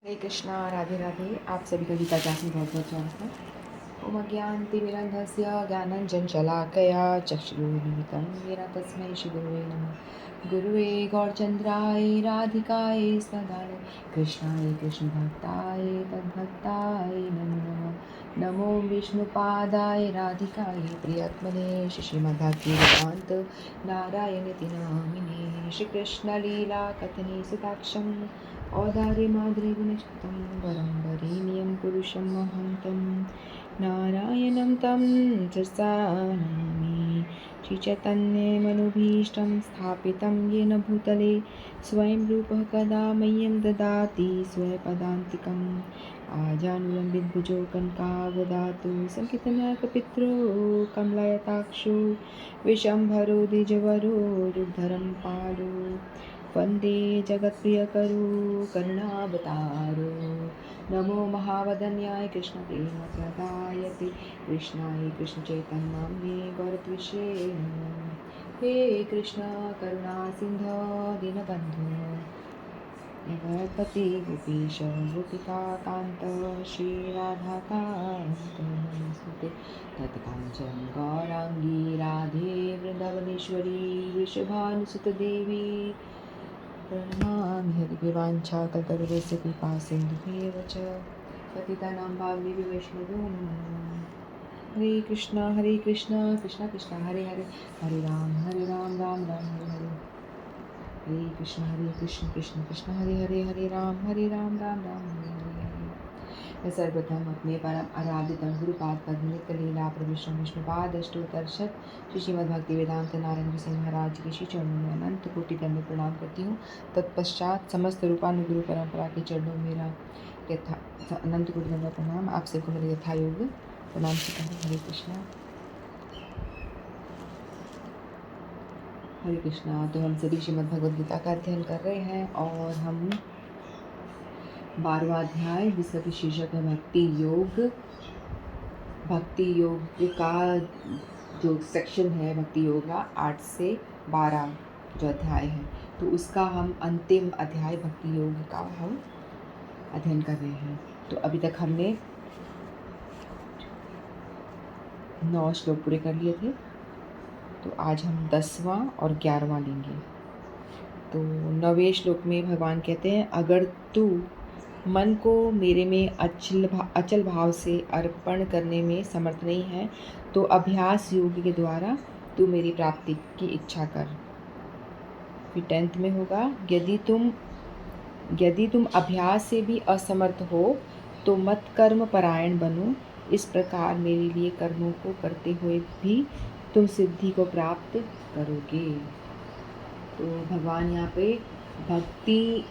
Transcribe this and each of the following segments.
हरे कृष्णा, राधे राधे। आप सभी को गीता क्लास में बहुत बहुत स्वागत है। ओम अज्ञानतिमिरन्धस्य ज्ञानञ्जनशलाकया चक्षुरुन्मिलितं येन तस्मै श्रीगुरुवे नमः। गुरुवे गौरचन्द्राय राधिकाय सदाय कृष्णाय कृष्णभक्ताय तद्भक्ताय नमो नमः। नमो विष्णुपादाय राधिकाय प्रियत्मने श्रीमद्भक्तिवेदान्त नारायणीति नामिने। श्रीकृष्णलीला कथने सुताक्षं औदार्य माधुर्य गुणयुक्तं वरं वरेण्यं पुरुषं महन्तं नारायणं तं शिरसा नमामि। श्रीचैतन्यमनुभीष्टं स्थापितं येन भूतले स्वयं रूपः कदा मह्यं ददाति स्वपदान्तिकम्। आजानुलम्बितभुजौ कनकावदातु सङ्कीर्तनकपित्रो कमलायताक्षो विशम्भरो द्विजवरो दुर्धरं पालो वन्दे जगत्प्रियकरो करुणावतारो। नमो महावदन्याय कृष्णप्रेमप्रदायते कृष्णाय कृष्णचैतन्याम्ने गौरत्विषे नमो। हे कृष्ण करुणा सिन्धो दीनबन्धो जगत्पते गोपीश गोपिकान्त श्रीराधाकान्त नमोऽस्तुते। तत्काञ्चन गौराङ्गी राधे वृन्दावनेश्वरी वृषभानुसुतदेवी प्रणमामि। हरिवाञ्छाकल्पतरुस्य कृपा सिन्धुभ्येव च पतितानां पावनेभ्यो वैष्णवेभ्यो नमो नमः। हरे कृष्णा कृष्णा कृष्णा हरे हरे, हरे राम राम हरे हरे। हरे कृष्ण कृष्ण कृष्ण हरे हरे, हरे राम राम हरे हरे। मैं सर्वप्रथम अपने परम आराध्यतम गुरुपाद पद्मनित लीला प्रविष्णु विष्णुपाद अष्टोत्तरशत श्री श्रीमद् भक्ति वेदांत नारायण सिंह महाराज के श्री चरणों में अनंत कोटि दंड प्रणाम करती हूँ। तत्पश्चात समस्त रूपानुगुरु परंपरा के चरणों में मेरा अनंत कोटि दंड प्रणाम। आप सबको मेरे यथा योग प्रणाम सिखाएं। हरे कृष्णा हरे कृष्णा। तो हम सभी श्रीमद् भगवद गीता का अध्ययन कर रहे हैं और हम 12वां अध्याय जिसका कि शीर्षक है भक्ति योग। भक्ति योग का जो सेक्शन है भक्ति योग का 8 से 12 जो अध्याय है, तो उसका हम अंतिम अध्याय भक्ति योग का हम अध्ययन कर रहे हैं। तो अभी तक हमने 9 श्लोक पूरे कर लिए थे, तो आज हम 10वां और 11वां लेंगे। तो 9वें श्लोक में भगवान कहते हैं, अगर तू मन को मेरे में अचल भाव से अर्पण करने में समर्थ नहीं है तो अभ्यास योग के द्वारा तू मेरी प्राप्ति की इच्छा कर। फिर 10th में होगा, यदि तुम अभ्यास से भी असमर्थ हो तो मत कर्म परायण बनो। इस प्रकार मेरे लिए कर्मों को करते हुए भी तुम सिद्धि को प्राप्त करोगे। तो भगवान यहाँ पे भक्ति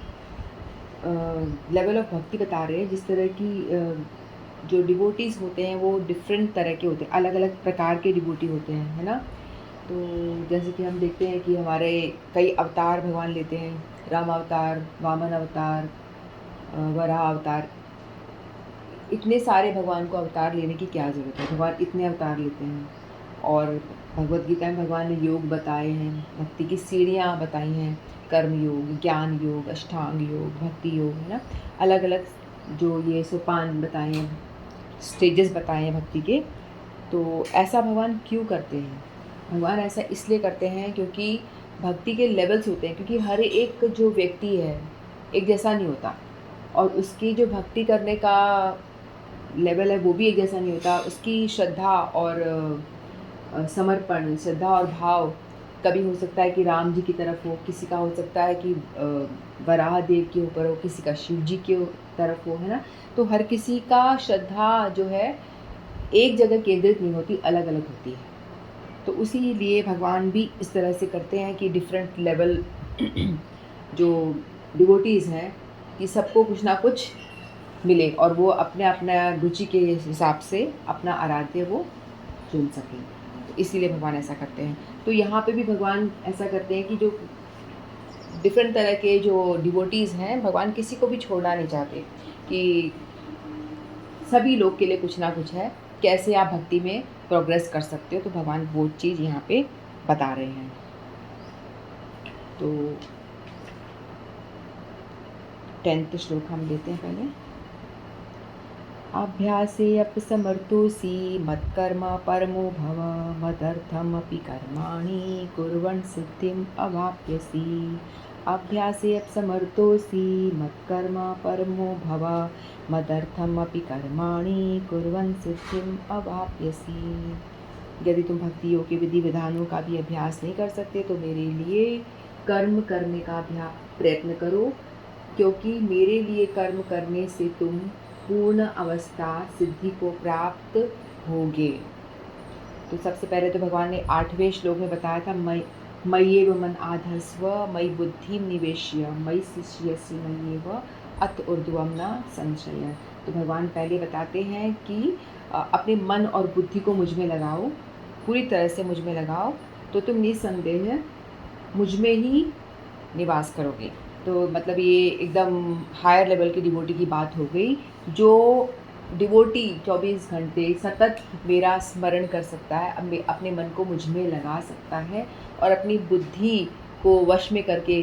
लेवल ऑफ भक्ति बता रहे हैं। जिस तरह की जो डिवोटीज़ होते हैं वो डिफरेंट तरह के होते हैं, अलग अलग प्रकार के डिवोटी होते हैं, है ना। तो जैसे कि हम देखते हैं कि हमारे कई अवतार भगवान लेते हैं, राम अवतार, वामन अवतार, वराह अवतार। इतने सारे भगवान को अवतार लेने की क्या ज़रूरत है, भगवान इतने अवतार लेते हैं। और भगवद गीता में भगवान ने योग बताए हैं, भक्ति की सीढ़ियाँ बताई हैं, कर्म योग, ज्ञान योग, अष्टांग योग, भक्ति योग, है ना। अलग अलग जो ये सोपान बताए हैं, स्टेजेस बताए हैं भक्ति के। तो ऐसा भगवान क्यों करते हैं? भगवान ऐसा इसलिए करते हैं क्योंकि भक्ति के लेवल्स होते हैं, क्योंकि हर एक जो व्यक्ति है एक जैसा नहीं होता, और उसकी जो भक्ति करने का लेवल है वो भी एक जैसा नहीं होता। उसकी श्रद्धा और समर्पण, श्रद्धा और भाव कभी हो सकता है कि राम जी की तरफ हो, किसी का हो सकता है कि वराह देव के ऊपर हो, किसी का शिव जी के तरफ हो, है ना। तो हर किसी का श्रद्धा जो है एक जगह केंद्रित नहीं होती, अलग अलग होती है। तो उसी लिए भगवान भी इस तरह से करते हैं कि डिफरेंट लेवल जो डिवोटीज़ हैं कि सबको कुछ ना कुछ मिले और वो अपने अपना रुचि के हिसाब से अपना आराध्य वो चुन सकें। तो इसीलिए भगवान ऐसा करते हैं। तो यहाँ पे भी भगवान ऐसा करते हैं कि जो डिफरेंट तरह के जो डिवोटीज़ हैं, भगवान किसी को भी छोड़ना नहीं चाहते कि सभी लोग के लिए कुछ ना कुछ है, कैसे आप भक्ति में प्रोग्रेस कर सकते हो। तो भगवान वो चीज़ यहाँ पे बता रहे हैं। तो 10th श्लोक हम लेते हैं पहले। अभ्यासे अपसमर्थोऽसि मत्कर्म परमो भव मदर्थमपि कर्माणि कुर्वन् सिद्धिम् अवाप्स्यसि। अभ्यासे अपसमर्थोऽसि मत्कर्म परमो भव मदर्थमपि कर्माणि कुर्वन् सिद्धिम् अवाप्स्यसि। यदि तुम भक्ति योग के विधि विधानों का भी अभ्यास नहीं कर सकते तो मेरे लिए कर्म करने का प्रयत्न करो, क्योंकि मेरे लिए कर्म करने से तुम पूर्ण अवस्था सिद्धि को प्राप्त होगे। तो सबसे पहले तो भगवान ने 8वें श्लोक में बताया था, मय्येव मन आधस्व मयि बुद्धिं निवेश्य मयि शिष्यसि मय्येव अत ऊर्ध्वं न संशय। तो भगवान पहले बताते हैं कि अपने मन और बुद्धि को मुझ में लगाओ, पूरी तरह से मुझ में लगाओ, तो तुम निसंदेह मुझ में ही निवास करोगे। तो मतलब ये एकदम हायर लेवल की डिवोटी की बात हो गई। जो डिवोटी 24 घंटे सतत मेरा स्मरण कर सकता है, अपने मन को मुझ में लगा सकता है और अपनी बुद्धि को वश में करके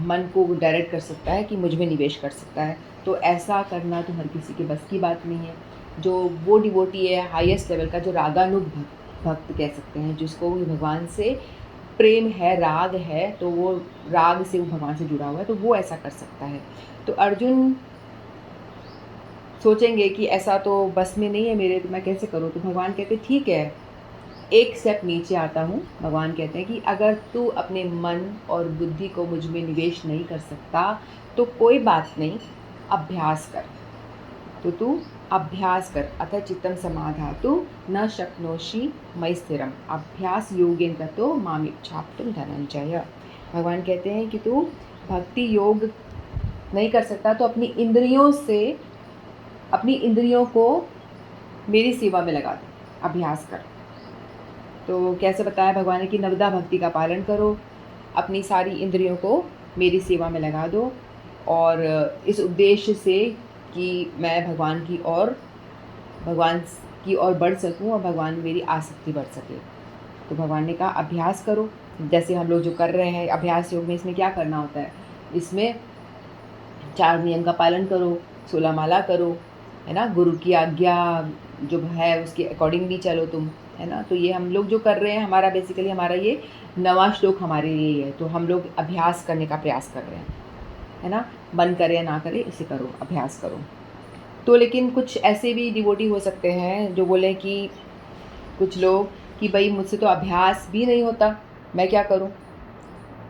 मन को डायरेक्ट कर सकता है कि मुझ में निवेश कर सकता है, तो ऐसा करना तो हर किसी के बस की बात नहीं है। जो वो डिवोटी है हाईएस्ट लेवल का, जो रागानुग भक्त कह सकते हैं, जिसको भगवान से प्रेम है, राग है, तो वो राग से वो भगवान से जुड़ा हुआ है, तो वो ऐसा कर सकता है। तो अर्जुन सोचेंगे कि ऐसा तो बस में नहीं है मेरे, तो मैं कैसे करूँ? तो भगवान कहते ठीक है, एक स्टेप नीचे आता हूँ। भगवान कहते हैं कि अगर तू अपने मन और बुद्धि को मुझ में निवेश नहीं कर सकता तो कोई बात नहीं, अभ्यास कर। तो तू अभ्यास कर। अथ चित्तं समाधातु न शक्नोषि मयि स्थिरम् अभ्यास योगेन ततो मामिच्छाप्तुं धनंजय। भगवान कहते हैं कि तू भक्ति योग नहीं कर सकता तो अपनी इंद्रियों को मेरी सेवा में लगा दे, अभ्यास कर। तो कैसे बताया भगवान ने कि नवदा भक्ति का पालन करो, अपनी सारी इंद्रियों को मेरी सेवा में लगा दो, और इस उद्देश्य से कि मैं भगवान की ओर बढ़ सकूं और भगवान में मेरी आसक्ति बढ़ सके। तो भगवान ने कहा अभ्यास करो, जैसे हम लोग जो कर रहे हैं अभ्यास योग में। इसमें क्या करना होता है? इसमें 4 नियम का पालन करो, 16 माला करो, है ना, गुरु की आज्ञा जो है उसके अकॉर्डिंगली चलो तुम, है ना। तो ये हम लोग जो कर रहे हैं, हमारा बेसिकली हमारा ये 9वां श्लोक हमारे लिए है। तो हम लोग अभ्यास करने का प्रयास कर रहे हैं, है ना। मन करे या ना करे, इसे करो, अभ्यास करो। तो लेकिन कुछ ऐसे भी डिवोटी हो सकते हैं जो बोले कि कुछ लोग कि भाई मुझसे तो अभ्यास भी नहीं होता, मैं क्या करूं?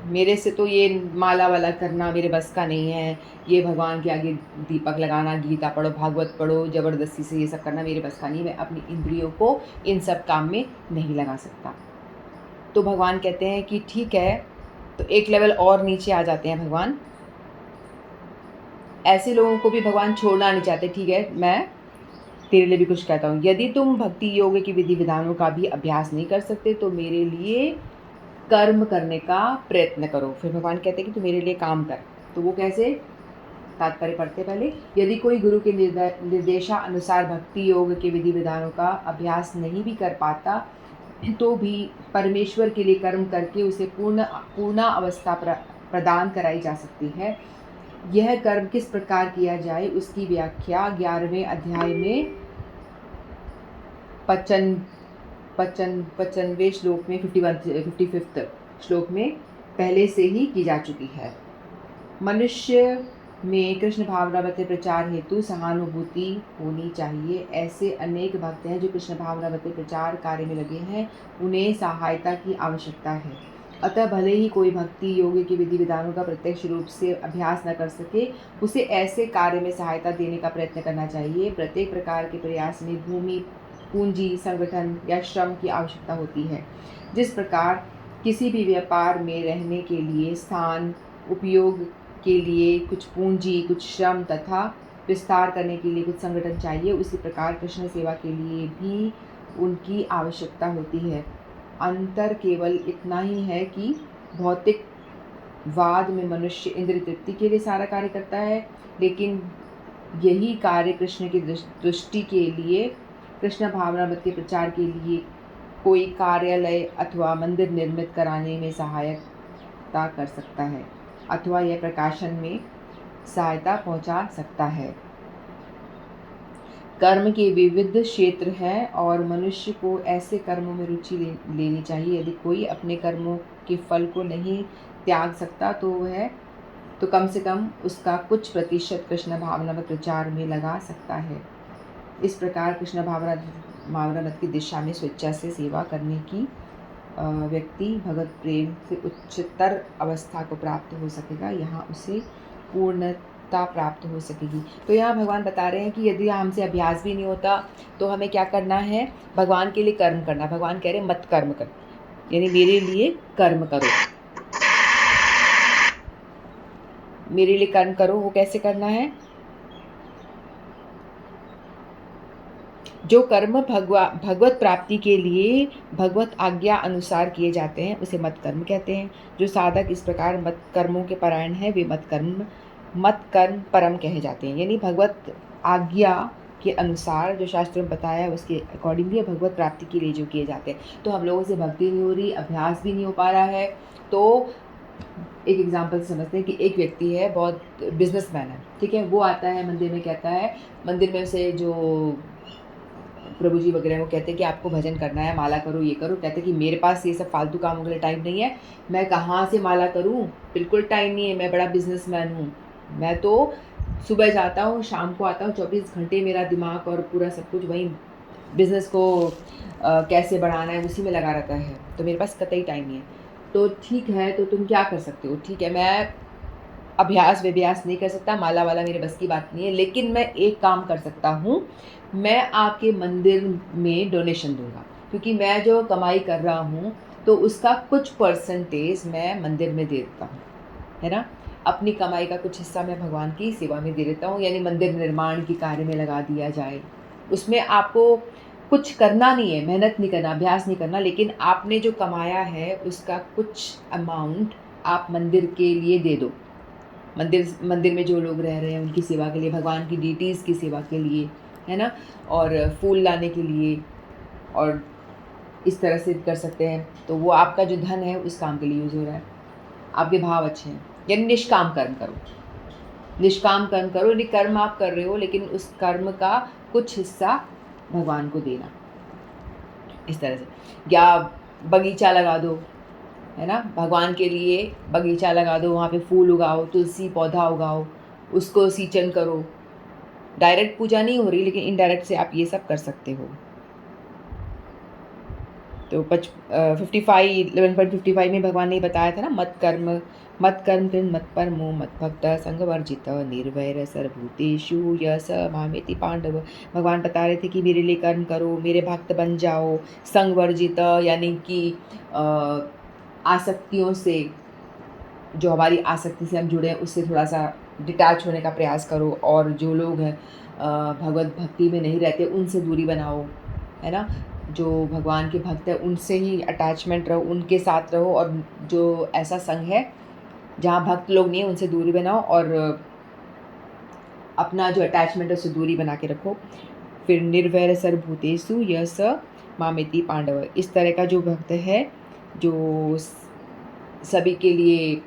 मेरे से तो ये माला वाला करना मेरे बस का नहीं है, ये भगवान के आगे दीपक लगाना, गीता पढ़ो, भागवत पढ़ो, ज़बरदस्ती से ये सब करना मेरे बस का नहीं, मैं अपनी इंद्रियों को इन सब काम में नहीं लगा सकता। तो भगवान कहते हैं कि ठीक है, तो एक लेवल और नीचे आ जाते हैं भगवान। ऐसे लोगों को भी भगवान छोड़ना नहीं चाहते। ठीक है, मैं तेरे लिए भी कुछ कहता हूँ, यदि तुम भक्ति योग की विधि विधानों का भी अभ्यास नहीं कर सकते तो मेरे लिए कर्म करने का प्रयत्न करो। फिर भगवान कहते हैं कि तू मेरे लिए काम कर। तो वो कैसे? तात्पर्य पढ़ते पहले। यदि कोई गुरु के निर्देशा अनुसार भक्ति योग के विधि विधानों का अभ्यास नहीं भी कर पाता तो भी परमेश्वर के लिए कर्म करके उसे पूर्ण अवस्था प्रदान कराई जा सकती है। यह कर्म किस प्रकार किया जाए उसकी व्याख्या 11वें अध्याय में 55वें श्लोक में 55th श्लोक में पहले से ही की जा चुकी है। मनुष्य में कृष्ण भावनावृत्ति प्रचार हेतु सहानुभूति होनी चाहिए। ऐसे अनेक भक्त हैं जो कृष्ण भावनावृत्ति प्रचार कार्य में लगे हैं, उन्हें सहायता की आवश्यकता है। अतः भले ही कोई भक्ति योग के विधि विधानों का प्रत्यक्ष रूप से अभ्यास न कर सके, उसे ऐसे कार्य में सहायता देने का प्रयत्न करना चाहिए। प्रत्येक प्रकार के प्रयास में भूमि, पूंजी, संगठन या श्रम की आवश्यकता होती है। जिस प्रकार किसी भी व्यापार में रहने के लिए स्थान, उपयोग के लिए कुछ पूंजी, कुछ श्रम तथा विस्तार करने के लिए कुछ संगठन चाहिए, उसी प्रकार कृष्ण सेवा के लिए भी उनकी आवश्यकता होती है। अंतर केवल इतना ही है कि भौतिक वाद में मनुष्य इंद्रिय तृप्ति के लिए सारा कार्य करता है, लेकिन यही कार्य कृष्ण की दृष्टि के लिए, कृष्ण भावनामृत के प्रचार के लिए कोई कार्यालय अथवा मंदिर निर्मित कराने में सहायता कर सकता है, अथवा यह प्रकाशन में सहायता पहुंचा सकता है। कर्म के विविध क्षेत्र हैं और मनुष्य को ऐसे कर्मों में रुचि लेनी चाहिए। यदि कोई अपने कर्मों के फल को नहीं त्याग सकता तो कम से कम उसका कुछ प्रतिशत कृष्ण भावनामृत प्रचार में लगा सकता है। इस प्रकार कृष्ण भावनामृत की दिशा में स्वेच्छा से सेवा करने की व्यक्ति भगवत प्रेम से उच्चतर अवस्था को प्राप्त हो सकेगा। यहाँ उसे पूर्णता प्राप्त हो सकेगी। तो यहाँ भगवान बता रहे हैं कि यदि हमसे अभ्यास भी नहीं होता तो हमें क्या करना है, भगवान के लिए कर्म करना। भगवान कह रहे हैं मत कर्म कर, यानी मेरे लिए कर्म करो, मेरे लिए कर्म करो। वो कैसे करना है? जो कर्म भगवत प्राप्ति के लिए भगवत आज्ञा अनुसार किए जाते हैं उसे मत कर्म कहते हैं। जो साधक इस प्रकार मत कर्मों के परायण है वे मत कर्म परम कहे जाते हैं। यानी भगवत आज्ञा के अनुसार जो शास्त्र में बताया है उसके अकॉर्डिंगली भगवत प्राप्ति के लिए जो किए जाते हैं। तो हम लोगों से भक्ति नहीं हो रही, अभ्यास भी नहीं हो पा रहा है। तो एक एग्जाम्पल समझते हैं कि एक व्यक्ति है, बहुत बिजनेसमैन है, ठीक है। वो आता है मंदिर में, कहता है, मंदिर में से जो प्रभु जी वगैरह वो कहते हैं कि आपको भजन करना है, माला करो, ये करो। कहते हैं कि मेरे पास ये सब फालतू कामों के लिए टाइम नहीं है, मैं कहाँ से माला करूँ, बिल्कुल टाइम नहीं है, मैं बड़ा बिजनेसमैन हूँ। मैं तो सुबह जाता हूँ, शाम को आता हूँ, 24 घंटे मेरा दिमाग और पूरा सब कुछ वहीं बिज़नेस को कैसे बढ़ाना है उसी में लगा रहता है, तो मेरे पास कतई टाइम नहीं है। तो ठीक है, तो तुम क्या कर सकते हो? ठीक है, मैं अभ्यास विभ्यास नहीं कर सकता, माला वाला मेरे बस की बात नहीं है, लेकिन मैं एक काम कर सकता हूँ, मैं आपके मंदिर में डोनेशन दूंगा, क्योंकि मैं जो कमाई कर रहा हूँ तो उसका कुछ परसेंटेज मैं मंदिर में दे देता हूँ, है ना। अपनी कमाई का कुछ हिस्सा मैं भगवान की सेवा में दे देता हूँ, यानी मंदिर निर्माण के कार्य में लगा दिया जाए। उसमें आपको कुछ करना नहीं है, मेहनत नहीं करना, अभ्यास नहीं करना, लेकिन आपने जो कमाया है उसका कुछ अमाउंट आप मंदिर के लिए दे दो। मंदिर में जो लोग रह रहे हैं उनकी सेवा के लिए, भगवान की डीटीज़ की सेवा के लिए, है ना, और फूल लाने के लिए, और इस तरह से कर सकते हैं। तो वो आपका जो धन है उस काम के लिए यूज़ हो रहा है, आपके भाव अच्छे हैं। यानी निष्काम कर्म करो, निष्काम कर्म करो, यानी कर्म आप कर रहे हो लेकिन उस कर्म का कुछ हिस्सा भगवान को देना, इस तरह से। या बगीचा लगा दो, है ना, भगवान के लिए बगीचा लगा दो, वहाँ पे फूल उगाओ, तुलसी पौधा उगाओ, उसको सींचन करो। डायरेक्ट पूजा नहीं हो रही, लेकिन इनडायरेक्ट से आप ये सब कर सकते हो। तो 11.55 में भगवान ने बताया था ना, मत कर्म कृन मत परमो मत भक्त संग वर्जित निर्वैर सर्वभूतेषु यस मामेति पांडव। भगवान बता रहे थे कि मेरे लिए कर्म करो, मेरे भक्त बन जाओ, संग वर्जित यानी कि आसक्तियों से, जो हमारी आसक्ति से हम जुड़े हैं उससे थोड़ा सा डिटैच होने का प्रयास करो, और जो लोग हैं भगवत भक्ति में नहीं रहते उनसे दूरी बनाओ, है ना। जो भगवान के भक्त हैं उनसे ही अटैचमेंट रहो, उनके साथ रहो, और जो ऐसा संग है जहाँ भक्त लोग नहीं है उनसे दूरी बनाओ, और अपना जो अटैचमेंट है उससे दूरी बना के रखो। फिर निर्वैर सर्वभूतेषु यस मामेति पांडव, इस तरह का जो भक्त है, जो सभी के लिए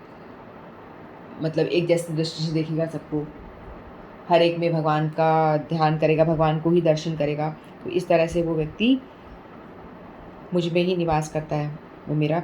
मतलब एक जैसी दृष्टि से देखेगा सबको, हर एक में भगवान का ध्यान करेगा, भगवान को ही दर्शन करेगा, तो इस तरह से वो व्यक्ति मुझ में ही निवास करता है, वो मेरा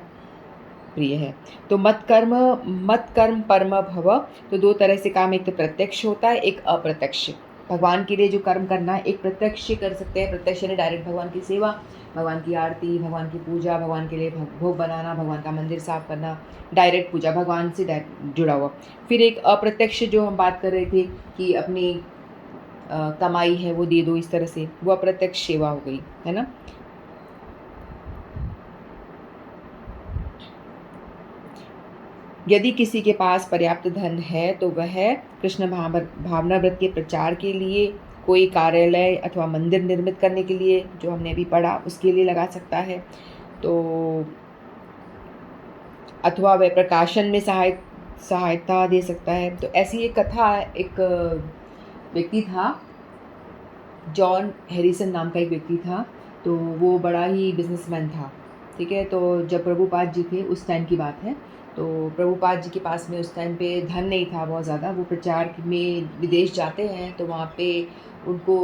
प्रिय है। तो मत कर्म परम भव, तो दो तरह से काम, एक तो प्रत्यक्ष होता है, एक अप्रत्यक्ष। भगवान के लिए जो कर्म करना है, एक प्रत्यक्ष कर सकते हैं, प्रत्यक्ष यानी डायरेक्ट भगवान की सेवा, भगवान की आरती, भगवान की पूजा, भगवान के लिए भोग बनाना, भगवान का मंदिर साफ करना, डायरेक्ट पूजा, भगवान से जुड़ा हुआ। फिर एक अप्रत्यक्ष जो हम बात कर रहे थे कि अपनी कमाई है वो दे दो, इस तरह से, वो अप्रत्यक्ष सेवा हो गई, है ना। यदि किसी के पास पर्याप्त धन है तो वह कृष्ण भावनामृत के प्रचार के लिए, कोई कार्यालय अथवा मंदिर निर्मित करने के लिए, जो हमने अभी पढ़ा उसके लिए लगा सकता है। तो अथवा वह प्रकाशन में सहायता दे सकता है। तो ऐसी एक कथा, एक व्यक्ति था, जॉन हैरिसन नाम का एक व्यक्ति था, तो वो बड़ा ही बिजनेसमैन था, ठीक है। तो जब प्रभुपाद जी थे उस टाइम की बात है, तो प्रभुपाद जी के पास में उस टाइम पे धन नहीं था बहुत ज़्यादा। वो प्रचार में विदेश जाते हैं तो वहाँ पे उनको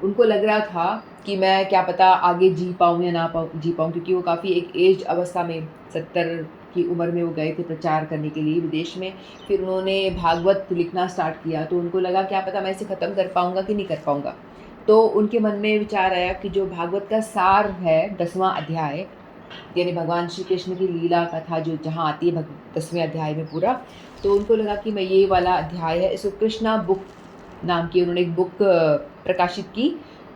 उनको लग रहा था कि मैं क्या पता आगे जी पाऊँ या ना जी पाऊँ, क्योंकि वो काफ़ी एक एज्ड अवस्था में 70 की उम्र में वो गए थे प्रचार करने के लिए विदेश में। फिर उन्होंने भागवत लिखना स्टार्ट किया तो उनको लगा क्या पता मैं इसे ख़त्म कर पाऊँगा कि नहीं कर पाऊँगा। तो उनके मन में विचार आया कि जो भागवत का सार है 10वां अध्याय, यानी भगवान श्री कृष्ण की लीला कथा जो जहाँ आती है 10वें अध्याय में पूरा, तो उनको लगा कि मैं ये वाला अध्याय है, इसको कृष्णा बुक नाम की उन्होंने एक बुक प्रकाशित की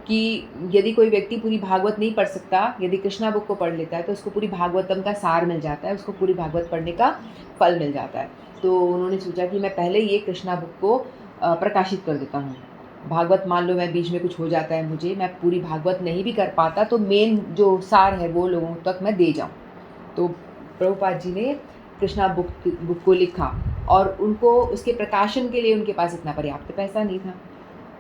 कि यदि कोई व्यक्ति पूरी भागवत नहीं पढ़ सकता, यदि कृष्णा बुक को पढ़ लेता है तो उसको पूरी भागवतम का सार मिल जाता है, उसको पूरी भागवत पढ़ने का फल मिल जाता है। तो उन्होंने सोचा कि मैं पहले ये कृष्णा बुक को प्रकाशित कर देता हूँ। भागवत मान लो मैं बीच में कुछ हो जाता है मुझे, मैं पूरी भागवत नहीं भी कर पाता तो मेन जो सार है वो लोगों तक मैं दे जाऊँ। तो प्रभुपाद जी ने कृष्णा बुक को लिखा और उनको उसके प्रकाशन के लिए उनके पास इतना पर्याप्त पैसा नहीं था।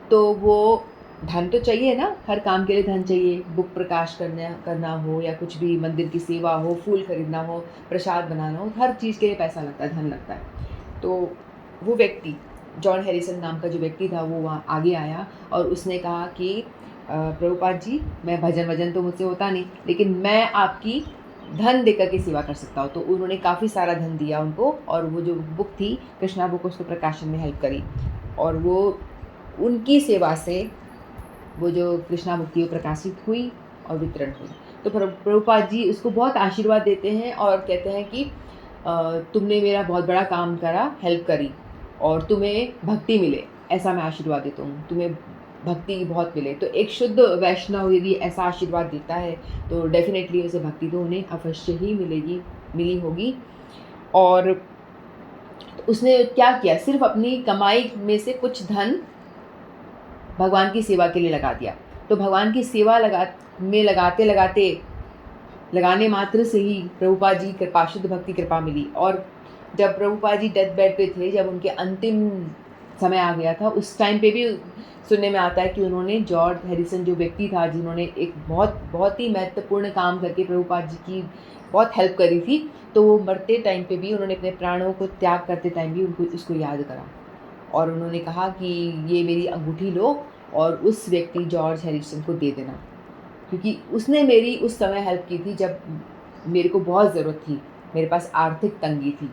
तो वो धन तो चाहिए ना, हर काम के लिए धन चाहिए। बुक प्रकाश करना हो या कुछ भी मंदिर की सेवा हो, फूल खरीदना हो, प्रसाद बनाना हो, हर चीज़ के लिए पैसा लगता है, धन लगता है। तो वो व्यक्ति जॉन हैरिसन नाम का जो व्यक्ति था वो वहाँ आगे आया और उसने कहा कि प्रभुपाद जी, मैं भजन तो मुझसे होता नहीं, लेकिन मैं आपकी धन देकर के सेवा कर सकता हूँ। तो उन्होंने काफ़ी सारा धन दिया उनको और वो जो बुक थी कृष्णा बुक, उसको प्रकाशन में हेल्प करी और वो उनकी सेवा से वो जो कृष्णा बुक थी वो प्रकाशित हुई और वितरण हुई। तो प्रभुपाद जी उसको बहुत आशीर्वाद देते हैं और कहते हैं कि तुमने मेरा बहुत बड़ा काम करा, हेल्प करी और तुम्हें भक्ति मिले, ऐसा मैं आशीर्वाद देता हूँ, तुम्हें भक्ति बहुत मिले। तो एक शुद्ध वैष्णव यदि ऐसा आशीर्वाद देता है तो डेफ़िनेटली उसे भक्ति तो उन्हें अवश्य ही मिली होगी। और उसने क्या किया, सिर्फ़ अपनी कमाई में से कुछ धन भगवान की सेवा के लिए लगा दिया। तो भगवान की सेवा लगाने मात्र से ही प्रभुपाद जी कृपा, शुद्ध भक्ति कृपा मिली। और जब प्रभुपाद जी डेथ बेड पे थे, जब उनके अंतिम समय आ गया था, उस टाइम पे भी सुनने में आता है कि उन्होंने जॉर्ज हैरिसन जो व्यक्ति था, जिन्होंने एक बहुत ही महत्वपूर्ण काम करके प्रभुपाद जी की बहुत हेल्प करी थी, तो वो मरते टाइम पे भी उन्होंने अपने प्राणों को त्याग करते टाइम भी उनको इसको याद करा और उन्होंने कहा कि ये मेरी अंगूठी लो और उस व्यक्ति जॉर्ज हैरिसन को दे देना, क्योंकि उसने मेरी उस समय हेल्प की थी जब मेरे को बहुत ज़रूरत थी, मेरे पास आर्थिक तंगी थी।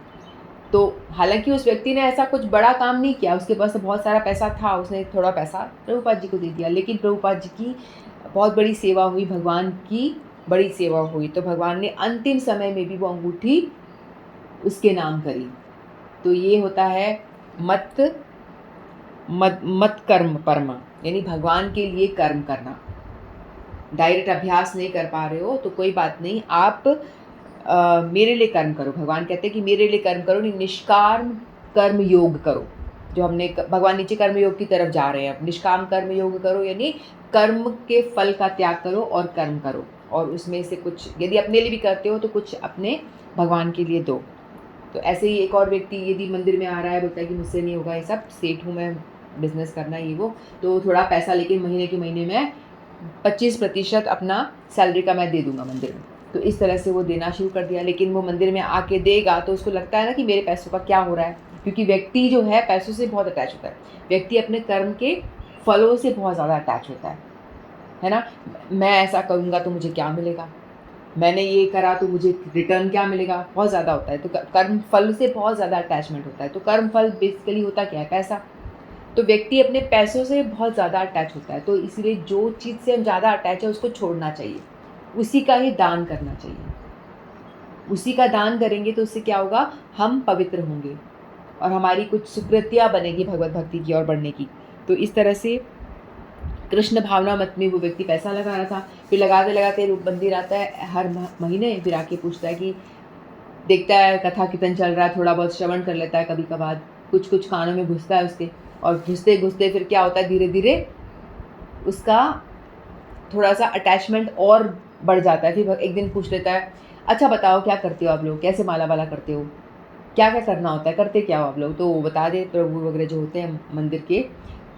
तो हालाँकि उस व्यक्ति ने ऐसा कुछ बड़ा काम नहीं किया, उसके पास तो बहुत सारा पैसा था, उसने थोड़ा पैसा प्रभुपाद जी को दे दिया, लेकिन प्रभुपाद जी की बहुत बड़ी सेवा हुई, भगवान की बड़ी सेवा हुई, तो भगवान ने अंतिम समय में भी वो अंगूठी उसके नाम करी। तो ये होता है मत कर्म परमा, यानी भगवान के लिए कर्म करना। डायरेक्ट अभ्यास नहीं कर पा रहे हो तो कोई बात नहीं, आप मेरे लिए कर्म करो। भगवान कहते हैं कि मेरे लिए कर्म करो, नहीं निष्काम कर्म योग करो। जो हमने भगवान नीचे कर्म योग की तरफ जा रहे हैं, अब निष्काम कर्म योग करो, यानी कर्म के फल का त्याग करो और कर्म करो और उसमें से कुछ यदि अपने लिए भी करते हो तो कुछ अपने भगवान के लिए दो। तो ऐसे ही एक और व्यक्ति यदि मंदिर में आ रहा है, बोलता है कि मुझसे नहीं होगा ये सब, सेठ हूँ मैं, बिज़नेस करना ये वो, तो थोड़ा पैसा लेके महीने के महीने में 25% अपना सैलरी का मैं दे दूँगा मंदिर में। तो इस तरह से वो देना शुरू कर दिया, लेकिन वो मंदिर में आके देगा तो उसको लगता है ना कि मेरे पैसों का क्या हो रहा है, क्योंकि व्यक्ति जो है पैसों से बहुत अटैच होता है। व्यक्ति अपने कर्म के फलों से बहुत ज़्यादा अटैच होता है ना? मैं ऐसा करूँगा तो मुझे क्या मिलेगा? मैंने ये करा तो मुझे रिटर्न क्या मिलेगा? बहुत ज़्यादा होता है। तो कर्म फल से बहुत ज़्यादा अटैचमेंट होता है। तो कर्म फल बेसिकली होता क्या है? पैसा। तो व्यक्ति अपने पैसों से बहुत ज़्यादा अटैच होता है, तो इसलिए जो चीज़ से हम ज़्यादा अटैच है उसको छोड़ना चाहिए, उसी का ही दान करना चाहिए। उसी का दान करेंगे तो उससे क्या होगा, हम पवित्र होंगे और हमारी कुछ सुकृतियाँ बनेगी भगवत भक्ति की ओर बढ़ने की। तो इस तरह से कृष्ण भावना मत में वो व्यक्ति पैसा लगा रहा था। फिर लगाते-लगाते रूप मंदिर आता है हर महीने, फिर आके पूछता है कि देखता है कथा कीर्तन चल रहा है, थोड़ा बहुत श्रवण कर लेता है कभी-कभार, कुछ-कुछ कानों में घुसता है उसके और घुसते-घुसते फिर क्या होता है, धीरे-धीरे उसका थोड़ा-सा अटैचमेंट और बढ़ जाता है। फिर एक दिन पूछ लेता है, अच्छा बताओ क्या करते हो आप लोग? कैसे माला-वाला करते हो? क्या-क्या करना होता है? करते क्या हो आप लोग? तो वो बता दे, प्रभु वगैरह जो होते हैं मंदिर के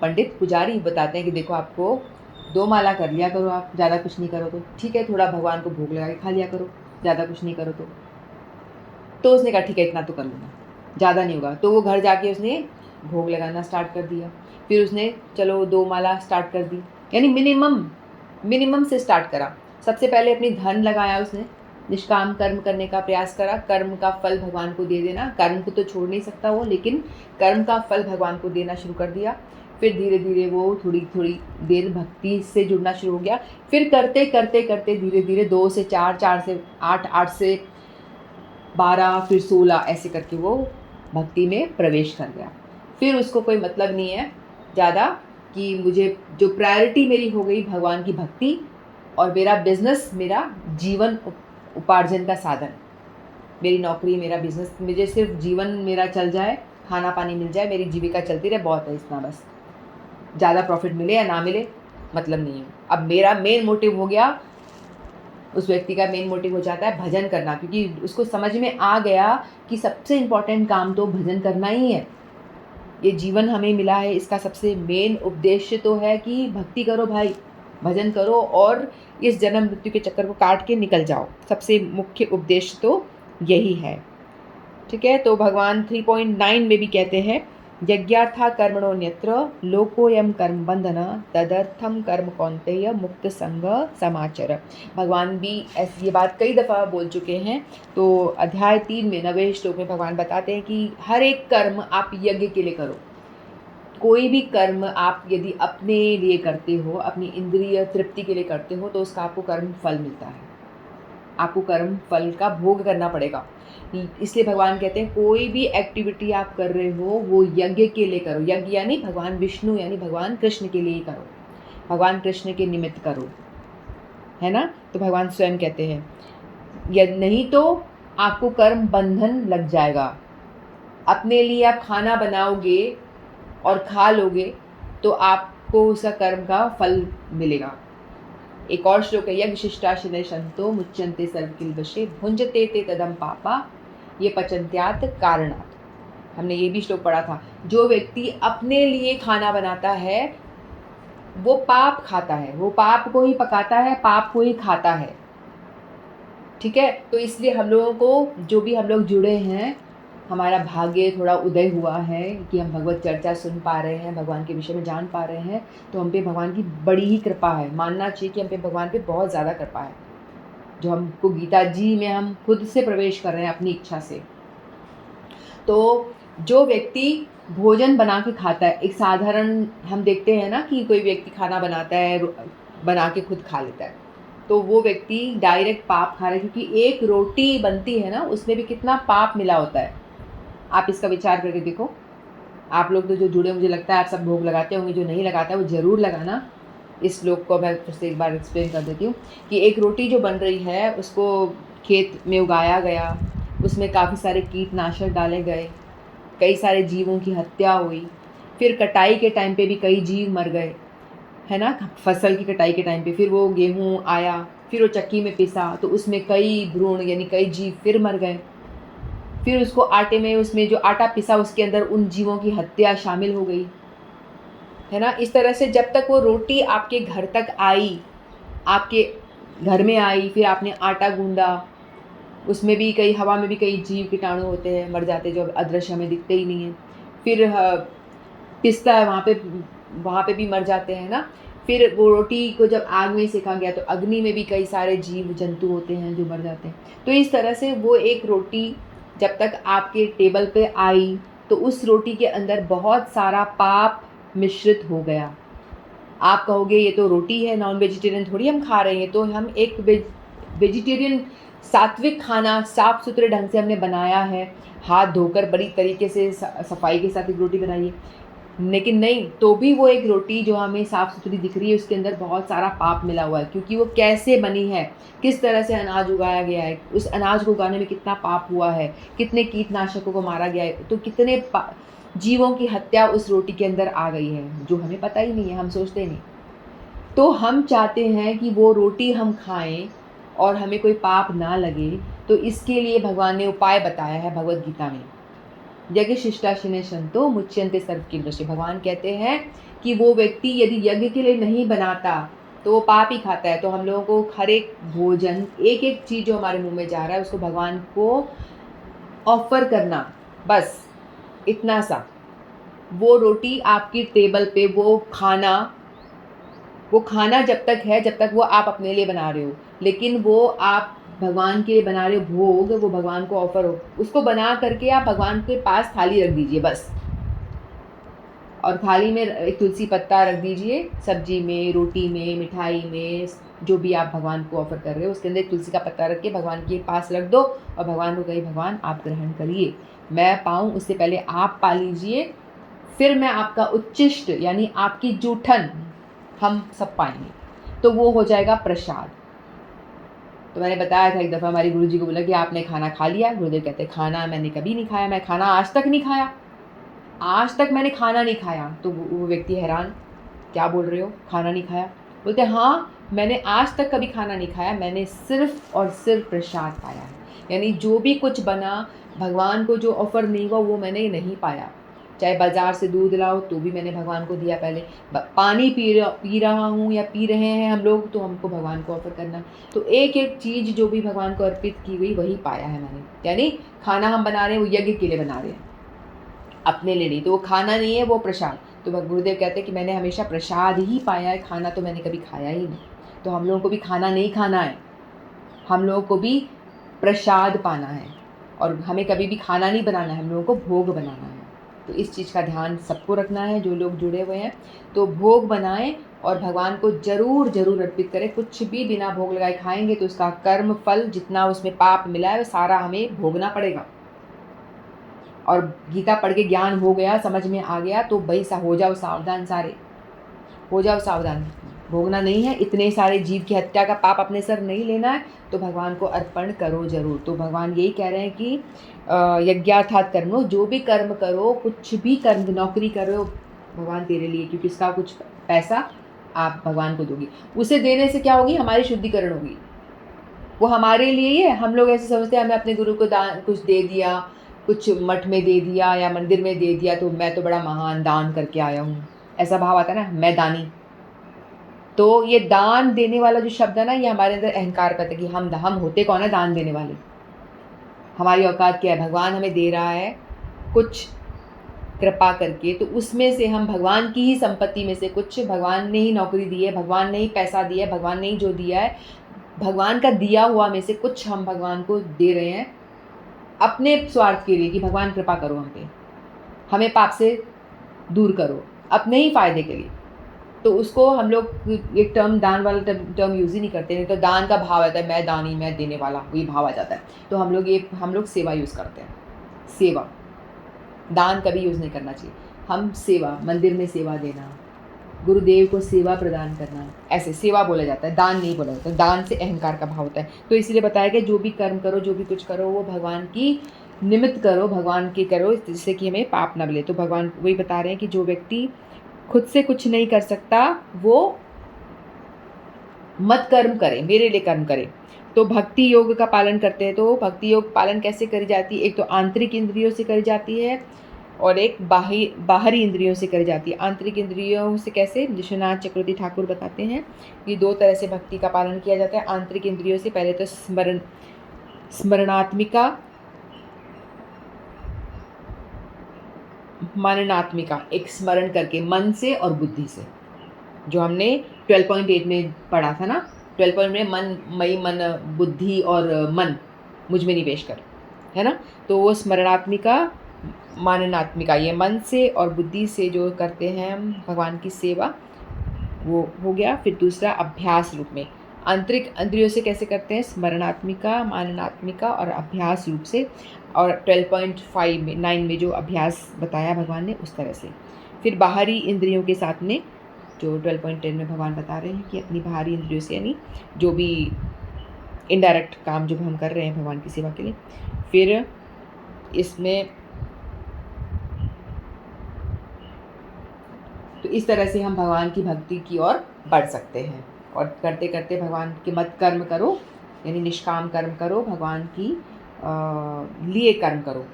पंडित, पुजारी बताते हैं कि देखो आपको 2 माला कर लिया करो आप, ज़्यादा कुछ नहीं करो तो। ठीक है, थोड़ा भगवान को भोग लगा के खा लिया करो, ज़्यादा कुछ नहीं करो तो। तो उसने कहा ठीक है इतना तो कर लूँगा, ज़्यादा नहीं होगा। तो वो घर जाके उसने भोग लगाना स्टार्ट कर दिया। फिर उसने चलो 2 माला स्टार्ट कर दी, यानी मिनिमम से स्टार्ट करा। सबसे पहले अपनी धन लगाया उसने, निष्काम कर्म करने का प्रयास करा, कर्म का फल भगवान को दे देना। कर्म को तो छोड़ नहीं सकता वो, लेकिन कर्म का फल भगवान को देना शुरू कर दिया। फिर धीरे-धीरे वो थोड़ी-थोड़ी देर भक्ति से जुड़ना शुरू हो गया। फिर करते धीरे-धीरे 2 से 4, 4 से 8, 8 से 12, फिर 16 ऐसे करके वो भक्ति में प्रवेश कर गया। फिर उसको कोई मतलब नहीं है ज़्यादा कि मुझे जो प्रायोरिटी मेरी हो गई भगवान की भक्ति, और मेरा बिज़नेस मेरा जीवन उपार्जन का साधन। मेरी नौकरी, मेरा बिज़नेस, मुझे सिर्फ़ जीवन मेरा चल जाए, खाना-पानी मिल जाए, मेरी जीविका चलती रहे, बहुत है इतना बस। ज़्यादा प्रॉफ़िट मिले या ना मिले, मतलब नहीं है। अब मेरा मेन मोटिव हो गया, उस व्यक्ति का मेन मोटिव हो जाता है भजन करना, क्योंकि उसको समझ में आ गया कि सबसे इम्पोर्टेंट काम तो भजन करना ही है। ये जीवन हमें मिला है, इसका सबसे मेन उद्देश्य तो है कि भक्ति करो भाई, भजन करो और इस जन्म मृत्यु के चक्कर को काट के निकल जाओ। सबसे मुख्य उद्देश्य तो यही है। ठीक है, तो भगवान 3.9 में भी कहते हैं, यज्ञार्था कर्मणोऽन्यत्र लोकोऽयं कर्म बंधन तदर्थम कर्म कौन्तेय मुक्त संग समाचर। भगवान भी ऐसी ये बात कई दफ़ा बोल चुके हैं। तो अध्याय 3 में 9वें श्लोक में भगवान बताते हैं कि हर एक कर्म आप यज्ञ के लिए करो। कोई भी कर्म आप यदि अपने लिए करते हो, अपनी इंद्रिय तृप्ति के लिए करते हो, तो उसका आपको कर्म फल मिलता है। आपको कर्म फल का भोग करना पड़ेगा। इसलिए भगवान कहते हैं कोई भी एक्टिविटी आप कर रहे हो वो यज्ञ के लिए करो। यज्ञ यानी भगवान विष्णु यानी भगवान कृष्ण के लिए ही करो, भगवान कृष्ण के निमित्त करो, है ना। तो भगवान स्वयं कहते हैं यदि नहीं तो आपको कर्म बंधन लग जाएगा। अपने लिए आप खाना बनाओगे और खा लोगे तो आपको उसका कर्म का फल मिलेगा। एक और श्लोक है, यज्ञ शिष्टाशिने शंतो मुच्यन्ते सर्वकिल्बिषे भुंजते ते तदम पापा ये पचन्त्यात् कारणात्। हमने ये भी श्लोक पढ़ा था। जो व्यक्ति अपने लिए खाना बनाता है वो पाप खाता है, वो पाप को ही पकाता है, पाप को ही खाता है। ठीक है, तो इसलिए हम लोगों को, जो भी हम लोग जुड़े हैं, हमारा भाग्य थोड़ा उदय हुआ है कि हम भगवत चर्चा सुन पा रहे हैं, भगवान के विषय में जान पा रहे हैं, तो हम पे भगवान की बड़ी ही कृपा है। मानना चाहिए कि हम पे भगवान पे बहुत ज़्यादा कृपा है, जो हमको गीता जी में हम खुद से प्रवेश कर रहे हैं अपनी इच्छा से। तो जो व्यक्ति भोजन बना के खाता है, एक साधारण हम देखते हैं ना कि कोई व्यक्ति खाना बनाता है, बना के खुद खा लेता है, तो वो व्यक्ति डायरेक्ट पाप खा रहा है, क्योंकि एक रोटी बनती है ना उसमें भी कितना पाप मिला होता है। आप इसका विचार करके देखो। आप लोग तो जो जुड़े, मुझे लगता है आप सब भोग लगाते होंगे, जो नहीं लगाता है वो ज़रूर लगाना। इस श्लोक को मैं फिर से एक बार एक्सप्लेन कर देती हूँ कि एक रोटी जो बन रही है उसको खेत में उगाया गया, उसमें काफ़ी सारे कीटनाशक डाले गए, कई सारे जीवों की हत्या हुई, फिर कटाई के टाइम पे भी कई जीव मर गए, है ना। फसल की कटाई के टाइम पे फिर वो गेहूँ आया, फिर वो चक्की में पिसा तो उसमें कई भ्रूण यानी कई जीव फिर मर गए। फिर उसको आटे में, उसमें जो आटा पिसा उसके अंदर उन जीवों की हत्या शामिल हो गई, है ना। इस तरह से जब तक वो रोटी आपके घर तक आई, आपके घर में आई, फिर आपने आटा गूंदा, उसमें भी कई, हवा में भी कई जीव कीटाणु होते हैं, मर जाते हैं, जो अदृश्य हमें दिखते ही नहीं है। फिर पिसता है वहाँ पे भी मर जाते हैं ना। फिर वो रोटी को जब आग में सेका गया तो अग्नि में भी कई सारे जीव जंतु होते हैं जो मर जाते हैं। तो इस तरह से वो एक रोटी जब तक आपके टेबल पे आई तो उस रोटी के अंदर बहुत सारा पाप मिश्रित हो गया। आप कहोगे ये तो रोटी है, नॉन वेजिटेरियन थोड़ी हम खा रहे हैं, तो हम एक वेजिटेरियन सात्विक खाना साफ़ सुथरे ढंग से हमने बनाया है, हाथ धोकर बड़ी तरीके से सफाई के साथ एक रोटी बनाई है, लेकिन नहीं, तो भी वो एक रोटी जो हमें साफ़ सुथरी दिख रही है उसके अंदर बहुत सारा पाप मिला हुआ है, क्योंकि वो कैसे बनी है, किस तरह से अनाज उगाया गया है, उस अनाज को उगाने में कितना पाप हुआ है, कितने कीटनाशकों को मारा गया है, तो कितने जीवों की हत्या उस रोटी के अंदर आ गई है, जो हमें पता ही नहीं है, हम सोचते नहीं। तो हम चाहते हैं कि वो रोटी हम खाएं और हमें कोई पाप ना लगे, तो इसके लिए भगवान ने उपाय बताया है भगवद गीता में। यज्ञ शिष्टाशिने शंतो मुच्यन्ते सर्वकिल्बिषे। भगवान कहते हैं कि वो व्यक्ति यदि यज्ञ के लिए नहीं बनाता तो वो पाप ही खाता है। तो हम लोगों को हर एक भोजन, एक एक चीज़ जो हमारे मुंह में जा रहा है उसको भगवान को ऑफ़र करना, बस इतना सा। वो रोटी आपकी टेबल पे, वो खाना जब तक है, जब तक वो आप अपने लिए बना रहे हो, लेकिन वो आप भगवान के लिए बना रहे हो भोग, वो भगवान को ऑफ़र हो, उसको बना करके आप भगवान के पास थाली रख दीजिए बस। और थाली में एक तुलसी पत्ता रख दीजिए, सब्जी में, रोटी में, मिठाई में, जो भी आप भगवान को ऑफ़र कर रहे हो उसके अंदर एक तुलसी का पत्ता रख के भगवान के पास रख दो और भगवान को कहिए, भगवान आप ग्रहण करिए, मैं पाऊँ उससे पहले आप पा लीजिए, फिर मैं आपका उच्चिष्ट यानी आपकी जूठन हम सब पाएंगे, तो वो हो जाएगा प्रसाद। तो मैंने बताया था एक दफ़ा हमारे गुरुजी को बोला कि आपने खाना खा लिया? गुरुदेव कहते हैं खाना मैंने कभी नहीं खाया, मैं खाना आज तक नहीं खाया, आज तक मैंने खाना नहीं खाया। तो वो व्यक्ति हैरान, क्या बोल रहे हो खाना नहीं खाया? बोलते हाँ, मैंने आज तक कभी खाना नहीं खाया, मैंने सिर्फ़ और सिर्फ़ प्रसाद पाया है। यानी जो भी कुछ बना, भगवान को जो ऑफ़र नहीं हुआ वो मैंने नहीं पाया। चाहे बाज़ार से दूध लाओ तो भी मैंने भगवान को दिया पहले, पानी पी रहा हूँ या पी रहे हैं हम लोग तो हमको भगवान को ऑफ़र करना। तो एक-एक चीज़ जो भी भगवान को अर्पित की गई वही पाया है मैंने। यानी खाना हम बना रहे हैं वो यज्ञ के लिए बना रहे हैं, अपने लिए नहीं। तो वो खाना नहीं है, वो प्रसाद। तो गुरुदेव कहते हैं कि मैंने हमेशा प्रसाद ही पाया है, खाना तो मैंने कभी खाया ही नहीं। तो हम लोगों को भी खाना नहीं खाना है, हम लोगों को भी प्रसाद पाना है और हमें कभी भी खाना नहीं बनाना है, हम लोगों को भोग बनाना है। तो इस चीज़ का ध्यान सबको रखना है जो लोग जुड़े हुए हैं। तो भोग बनाएं और भगवान को ज़रूर ज़रूर अर्पित करें। कुछ भी बिना भोग लगाए खाएंगे तो उसका कर्म फल जितना उसमें पाप मिला है वो सारा हमें भोगना पड़ेगा। और गीता पढ़ के ज्ञान हो गया, समझ में आ गया तो भाई हो जाओ सावधान, सारे हो जाओ सावधान। भोगना नहीं है, इतने सारे जीव की हत्या का पाप अपने सर नहीं लेना है, तो भगवान को अर्पण करो ज़रूर। तो भगवान यही कह रहे हैं कि यज्ञार्थात कर्मो, जो भी कर्म करो, कुछ भी कर्म, नौकरी कर रहे हो भगवान तेरे लिए, क्योंकि इसका कुछ पैसा आप भगवान को दोगी। उसे देने से क्या होगी? हमारी शुद्धिकरण होगी। वो हमारे लिए ही है। हम लोग ऐसे समझते हैं हमें अपने गुरु को दान कुछ दे दिया, कुछ मठ में दे दिया या मंदिर में दे दिया तो मैं तो बड़ा महान दान करके आया हूँ, ऐसा भाव आता है ना, मैं दानी। तो ये दान देने वाला जो शब्द है ना, ये हमारे अंदर अहंकार करता है कि हम होते कौन है दान देने वाले, हमारी औकात क्या है? भगवान हमें दे रहा है कुछ कृपा करके, तो उसमें से हम भगवान की ही संपत्ति में से कुछ, भगवान ने ही नौकरी दी है, भगवान ने ही पैसा दिया है, भगवान ने ही जो दिया है, भगवान का दिया हुआ में से कुछ हम भगवान को दे रहे हैं अपने स्वार्थ के लिए कि भगवान कृपा करो हम पे, हमें पाप से दूर करो, अपने ही फ़ायदे के लिए। तो उसको हम लोग एक टर्म दान वाला टर्म यूज़ ही नहीं करते, नहीं तो दान का भाव आता है मैं दानी, मैं देने वाला, ये भाव आ जाता है। तो हम लोग सेवा यूज़ करते हैं, सेवा, दान कभी यूज़ नहीं करना चाहिए। हम सेवा, मंदिर में सेवा देना, गुरुदेव को सेवा प्रदान करना, ऐसे सेवा बोला जाता है, दान नहीं बोला जाता। दान से अहंकार का भाव होता है। तो इसलिए बताया गया जो भी कर्म करो, जो भी कुछ करो, वो भगवान की निमित्त करो, भगवान की करो, जिससे कि हमें पाप ना मिले। तो भगवान वही बता रहे हैं कि जो व्यक्ति खुद से कुछ नहीं कर सकता वो मत कर्म करे, मेरे लिए कर्म करे। तो भक्ति योग का पालन करते हैं। तो भक्ति योग पालन कैसे करी जाती है? एक तो आंतरिक इंद्रियों से करी जाती है और एक बाहरी इंद्रियों से करी जाती है। आंतरिक इंद्रियों से कैसे? विश्वनाथ चक्रवर्ती ठाकुर बताते हैं कि 2 तरह से भक्ति का पालन किया जाता है आंतरिक इंद्रियों से। पहले तो स्मरणात्मिका, मननात्मिका, एक स्मरण करके मन से और बुद्धि से, जो हमने 12.8 में पढ़ा था ना, 12 में मन मई मन बुद्धि और मन मुझ में निवेश कर, है ना। तो वो स्मरणात्मिका, माननात्मिका, ये मन से और बुद्धि से जो करते हैं हम भगवान की सेवा, वो हो गया। फिर दूसरा अभ्यास रूप में, आंतरिक इंद्रियों से कैसे करते हैं? स्मरणात्मिका, माननात्मिका और अभ्यास रूप से। और 12.5 में 9 में जो अभ्यास बताया भगवान ने उस तरह से। फिर बाहरी इंद्रियों के साथ में जो 12.10 में भगवान बता रहे हैं कि अपनी बाहरी इंद्रियों से, यानी जो भी इनडायरेक्ट काम जो हम कर रहे हैं भगवान की सेवा के लिए। फिर इसमें तो इस तरह से हम भगवान की भक्ति की ओर बढ़ सकते हैं। और करते करते भगवान के मत कर्म करो, यानी निष्काम कर्म करो, भगवान की लिए कर्म करो,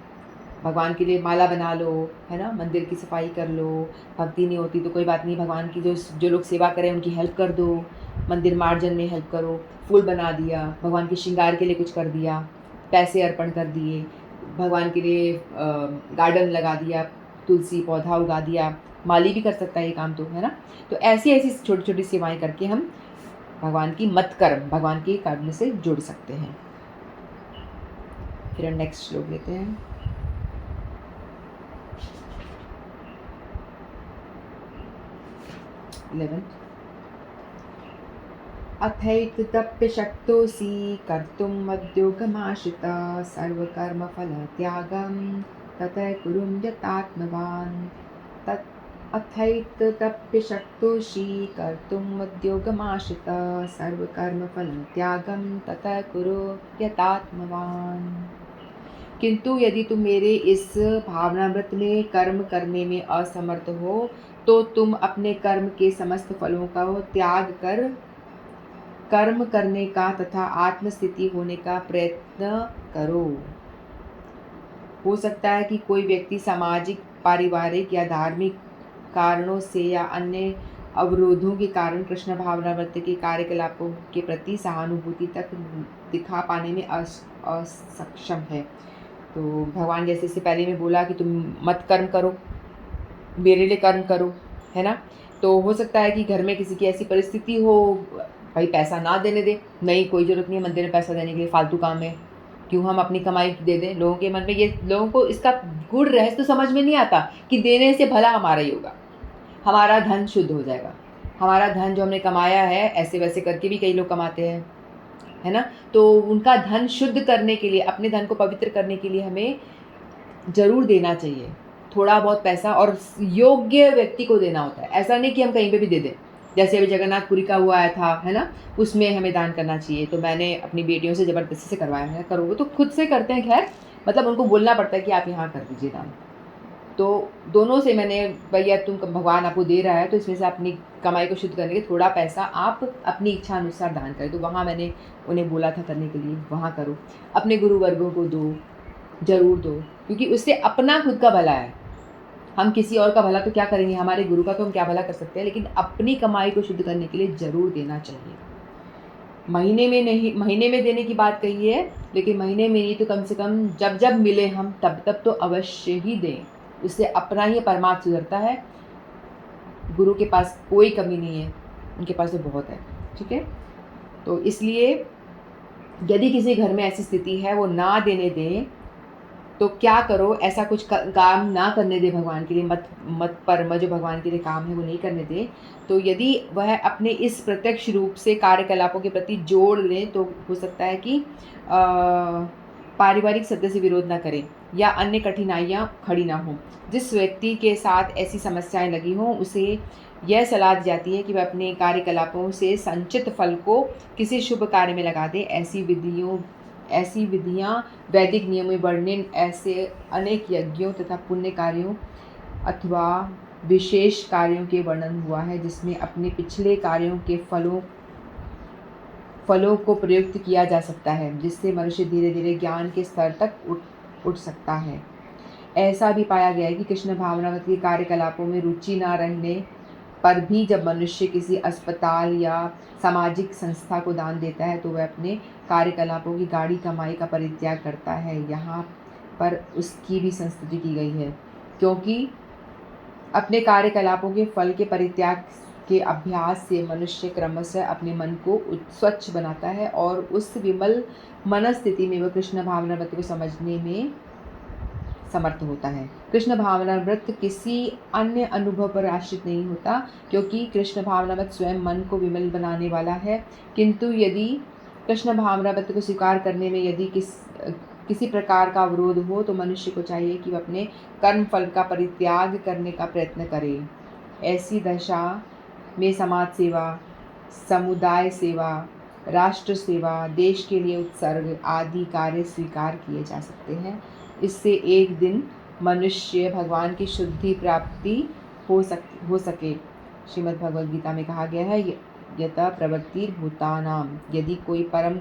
भगवान के लिए माला बना लो, है ना, मंदिर की सफाई कर लो। भक्ति नहीं होती तो कोई बात नहीं, भगवान की जो लोग सेवा करें उनकी हेल्प कर दो, मंदिर मार्जन में हेल्प करो, फूल बना दिया, भगवान के श्रृंगार के लिए कुछ कर दिया, पैसे अर्पण कर दिए, भगवान के लिए गार्डन लगा दिया, तुलसी पौधा उगा दिया, माली भी कर सकता है ये काम तो, है ना? तो ऐसी-ऐसी छोटी-छोटी सेवाएँ करके हम भगवान की मत कर्म, भगवान के कर्म से जुड़ सकते हैं। फिर हम नेक्स्ट श्लोक लेते हैं। 11th अथैतदप्यशक्तोऽसि कर्तुं मद्योगमाश्रिता सर्वकर्मफलत्यागं ततः कुरु यतात्मवान्। तत् अथैतदप्यशक्तोऽसि कर्तुं मद्योगमाश्रिता सर्वकर्मफलत्यागं ततः कुरु यतात्मवान्। किंतु यदि तुम मेरे इस भावनामृत में कर्म करने में असमर्थ हो तो तुम अपने कर्म के समस्त फलों का त्याग कर कर्म करने का तथा आत्मस्थिति होने का प्रयत्न करो। हो सकता है कि कोई व्यक्ति सामाजिक, पारिवारिक या धार्मिक कारणों से या अन्य अवरोधों के कारण कृष्ण भावनामृत के कार्यकलापों के प्रति सहानुभूति तक दिखा पाने में असक्षम है। तो भगवान जैसे इससे पहले मैं बोला कि तुम मत कर्म करो, मेरे लिए कर्म करो, है ना? तो हो सकता है कि घर में किसी की ऐसी परिस्थिति हो, भाई पैसा ना देने दे, नहीं कोई ज़रूरत नहीं है मंदिर में पैसा देने के लिए, फालतू काम है, क्यों हम अपनी कमाई दे दें। लोगों के मन में ये, लोगों को इसका गूढ़ रहस्य तो समझ में नहीं आता कि देने से भला हमारा ही होगा, हमारा धन शुद्ध हो जाएगा। हमारा धन जो हमने कमाया है, ऐसे वैसे करके भी कई लोग कमाते हैं, है ना? तो उनका धन शुद्ध करने के लिए, अपने धन को पवित्र करने के लिए हमें ज़रूर देना चाहिए थोड़ा बहुत पैसा, और योग्य व्यक्ति को देना होता है। ऐसा नहीं कि हम कहीं पे भी दे दें। जैसे अभी जगन्नाथपुरी का हुआ आया था, है ना? उसमें हमें दान करना चाहिए। तो मैंने अपनी बेटियों से ज़बरदस्ती से करवाया है। करो, वो तो खुद से करते हैं, खैर मतलब उनको बोलना पड़ता है कि आप यहाँ कर दीजिए दान। तो दोनों से मैंने, भैया तुम, भगवान आपको दे रहा है तो इसमें से अपनी कमाई को शुद्ध करने के थोड़ा पैसा आप अपनी इच्छा अनुसार दान करें। तो वहाँ मैंने उन्हें बोला था करने के लिए, वहाँ करो। अपने गुरुवर्गों को दो, ज़रूर दो, क्योंकि उससे अपना खुद का भला है। हम किसी और का भला तो क्या करेंगे, हमारे गुरु का तो हम क्या भला कर सकते हैं, लेकिन अपनी कमाई को शुद्ध करने के लिए ज़रूर देना चाहिए। महीने में नहीं, महीने में देने की बात कही है, लेकिन महीने में नहीं तो कम से कम जब जब मिले हम तब तब तो अवश्य ही दें। उससे अपना ही परमात्मा सुधरता है। गुरु के पास कोई कमी नहीं है, उनके पास तो बहुत है, ठीक है? तो इसलिए यदि किसी घर में ऐसी स्थिति है वो ना देने दें, तो क्या करो, ऐसा कुछ काम ना करने दे भगवान के लिए, मत परम जो भगवान के लिए काम है वो नहीं करने दे। तो यदि वह अपने इस प्रत्यक्ष रूप से कार्यकलापों के प्रति जोड़ लें तो हो सकता है कि पारिवारिक सदस्य विरोध ना करें या अन्य कठिनाइयाँ खड़ी ना हों। जिस व्यक्ति के साथ ऐसी समस्याएं लगी हों उसे यह सलाह दी जाती है कि वह अपने कार्यकलापों से संचित फल को किसी शुभ कार्य में लगा दे। ऐसी विधियाँ वैदिक नियमों में वर्णन ऐसे अनेक यज्ञों तथा पुण्य कार्यों अथवा विशेष कार्यों के वर्णन हुआ है जिसमें अपने पिछले कार्यों के फलों को प्रयुक्त किया जा सकता है, जिससे मनुष्य धीरे धीरे ज्ञान के स्तर तक उठ सकता है। ऐसा भी पाया गया है कि कृष्ण भावनामृत के कार्यकलापों में रुचि न रहने पर भी जब मनुष्य किसी अस्पताल या सामाजिक संस्था को दान देता है तो वह अपने कार्यकलापों की गाढ़ी कमाई का परित्याग करता है। यहाँ पर उसकी भी संस्तुति की गई है, क्योंकि अपने कार्यकलापों के फल के परित्याग के अभ्यास से मनुष्य क्रमशः अपने मन को स्वच्छ बनाता है और उस विमल मनस्थिति में वह कृष्ण भावनामृत को समझने में समर्थ होता है। कृष्ण भावनामृत किसी अन्य अनुभव पर आश्रित नहीं होता, क्योंकि कृष्ण भावनामृत स्वयं मन को विमल बनाने वाला है। किंतु यदि कृष्ण भावनामृत को स्वीकार करने में यदि किसी प्रकार का अवरोध हो तो मनुष्य को चाहिए कि वह अपने कर्म फल का परित्याग करने का प्रयत्न करे। ऐसी दशा में समाज सेवा, समुदाय सेवा, राष्ट्र सेवा, देश के लिए उत्सर्ग आदि कार्य स्वीकार किए जा सकते हैं। इससे एक दिन मनुष्य भगवान की शुद्धि प्राप्ति हो सके। श्रीमद् भगवद गीता में कहा गया है, यतः प्रवृत्तिर्भूतानां, यदि कोई परम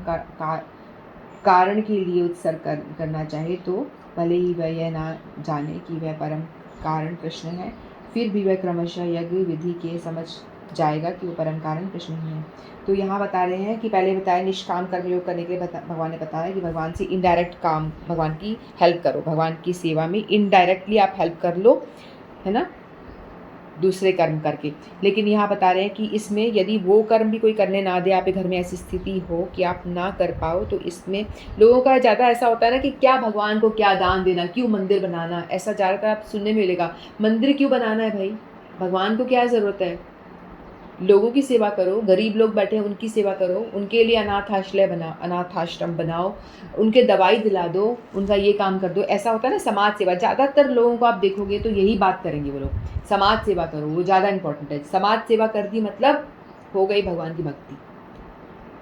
कारण के लिए उत्सर्ग करना चाहे तो भले ही वह यह ना जाने कि वह परम कारण कृष्ण है, फिर भी वह क्रमशः यज्ञ विधि के जाएगा कि वो परम कारण कृष्ण ही है। तो यहाँ बता रहे हैं कि पहले बताया निष्काम कर्मयोग करने के लिए भगवान ने बताया कि भगवान से इनडायरेक्ट काम, भगवान की हेल्प करो, भगवान की सेवा में इनडायरेक्टली आप हेल्प कर लो, है ना, दूसरे कर्म करके। लेकिन यहाँ बता रहे हैं कि इसमें यदि वो कर्म भी कोई करने ना दे, आपके घर में ऐसी स्थिति हो कि आप ना कर पाओ, तो इसमें लोगों का ज़्यादा ऐसा होता है ना कि क्या भगवान को क्या दान देना, क्यों मंदिर बनाना, ऐसा ज़्यादातर आप सुनने में मिलेगा। मंदिर क्यों बनाना है भाई, भगवान को क्या ज़रूरत है, लोगों की सेवा करो, गरीब लोग बैठे हैं उनकी सेवा करो, उनके लिए अनाथ आश्रम बनाओ, उनके दवाई दिला दो, उनका ये काम कर दो। ऐसा होता है ना समाज सेवा, ज़्यादातर लोगों को आप देखोगे तो यही बात करेंगे वो लोग, समाज सेवा करो, वो ज़्यादा इंपॉर्टेंट है। समाज सेवा कर दी मतलब हो गई भगवान की भक्ति,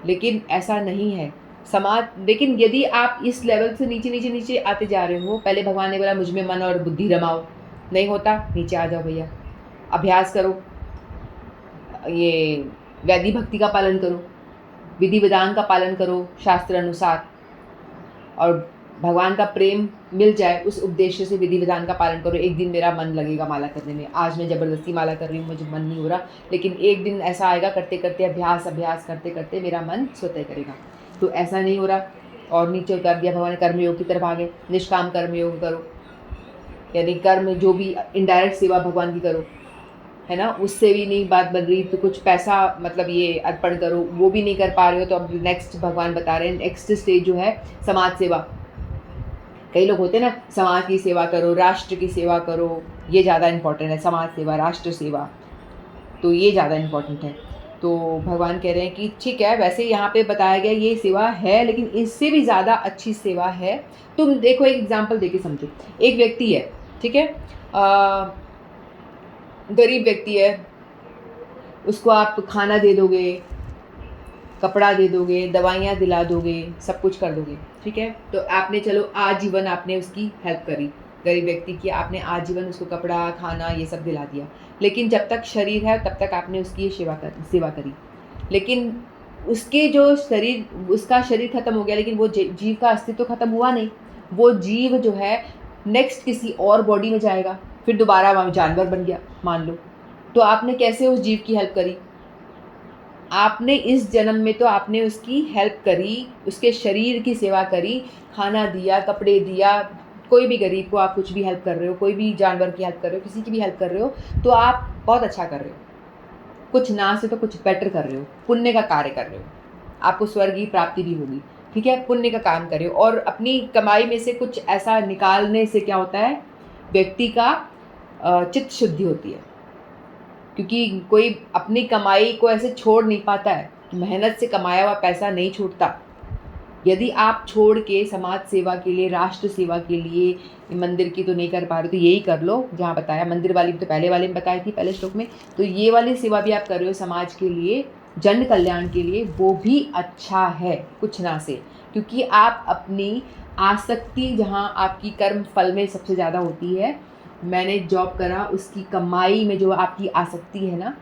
लेकिन ऐसा नहीं है समाज। लेकिन यदि आप इस लेवल से नीचे नीचे नीचे आते जा रहे हो, पहले भगवान ने बोला मुझ में मन और बुद्धि रमाओ, नहीं होता नीचे आ जाओ भैया, अभ्यास करो, ये वैदिक भक्ति का पालन करो, विधि विधान का पालन करो शास्त्र अनुसार, और भगवान का प्रेम मिल जाए उस उद्देश्य से विधि विधान का पालन करो। एक दिन मेरा मन लगेगा माला करने में, आज मैं ज़बरदस्ती माला कर रही हूँ, मुझे मन नहीं हो रहा, लेकिन एक दिन ऐसा आएगा करते करते अभ्यास करते करते मेरा मन स्वतः करेगा। तो ऐसा नहीं हो रहा और नीचे उतार दिया भगवान ने, कर्मयोग की तरफ आ गए, निष्काम कर्मयोग करो, यानी कर्म जो भी इनडायरेक्ट सेवा भगवान की करो, है ना, उससे भी नहीं बात बन रही तो कुछ पैसा मतलब ये अर्पण करो, वो भी नहीं कर पा रहे हो तो अब नेक्स्ट भगवान बता रहे हैं नेक्स्ट स्टेज जो है समाज सेवा। कई लोग होते हैं ना, समाज की सेवा करो, राष्ट्र की सेवा करो, ये ज़्यादा इम्पोर्टेंट है, समाज सेवा, राष्ट्र सेवा, तो ये ज़्यादा इम्पोर्टेंट है। तो भगवान कह रहे हैं कि ठीक है, वैसे यहाँ पे बताया गया ये सेवा है, लेकिन इससे भी ज़्यादा अच्छी सेवा है। तुम देखो, एक एग्जाम्पल देके समझो। एक व्यक्ति है, ठीक है, गरीब व्यक्ति है, उसको आप खाना दे दोगे, कपड़ा दे दोगे, दवाइयाँ दिला दोगे, सब कुछ कर दोगे, ठीक है, तो आपने चलो आजीवन आपने उसकी हेल्प करी, गरीब व्यक्ति की आपने आजीवन उसको कपड़ा, खाना, ये सब दिला दिया, लेकिन जब तक शरीर है तब तक आपने उसकी सेवा करी। लेकिन उसके जो शरीर, उसका शरीर खत्म हो गया, लेकिन वो जीव का अस्तित्व खत्म हुआ नहीं। वो जीव जो है नेक्स्ट किसी और बॉडी में जाएगा, फिर दोबारा वहाँ जानवर बन गया मान लो, तो आपने कैसे उस जीव की हेल्प करी? आपने इस जन्म में तो आपने उसकी हेल्प करी, उसके शरीर की सेवा करी, खाना दिया, कपड़े दिया। कोई भी गरीब को आप कुछ भी हेल्प कर रहे हो, कोई भी जानवर की हेल्प कर रहे हो, किसी की भी हेल्प कर रहे हो, तो आप बहुत अच्छा कर रहे हो, कुछ ना से तो कुछ बेटर कर रहे हो, पुण्य का कार्य कर रहे हो, आपको स्वर्ग की प्राप्ति भी होगी, ठीक है, पुण्य का काम कर रहे हो। और अपनी कमाई में से कुछ ऐसा निकालने से क्या होता है, व्यक्ति का चित्त शुद्धि होती है, क्योंकि कोई अपनी कमाई को ऐसे छोड़ नहीं पाता है, मेहनत से कमाया हुआ पैसा नहीं छूटता। यदि आप छोड़ के समाज सेवा के लिए, राष्ट्र सेवा के लिए, मंदिर की तो नहीं कर पा रहे तो यही कर लो, जहाँ बताया मंदिर वाली तो पहले वाले में बताई थी, पहले श्लोक में, तो ये वाली सेवा भी आप कर रहे हो समाज के लिए, जन कल्याण के लिए, वो भी अच्छा है कुछ ना से, क्योंकि आप अपनी आसक्ति जहाँ आपकी कर्म फल में सबसे ज़्यादा होती है, मैंने जॉब करा उसकी कमाई में जो आपकी आसक्ति है ना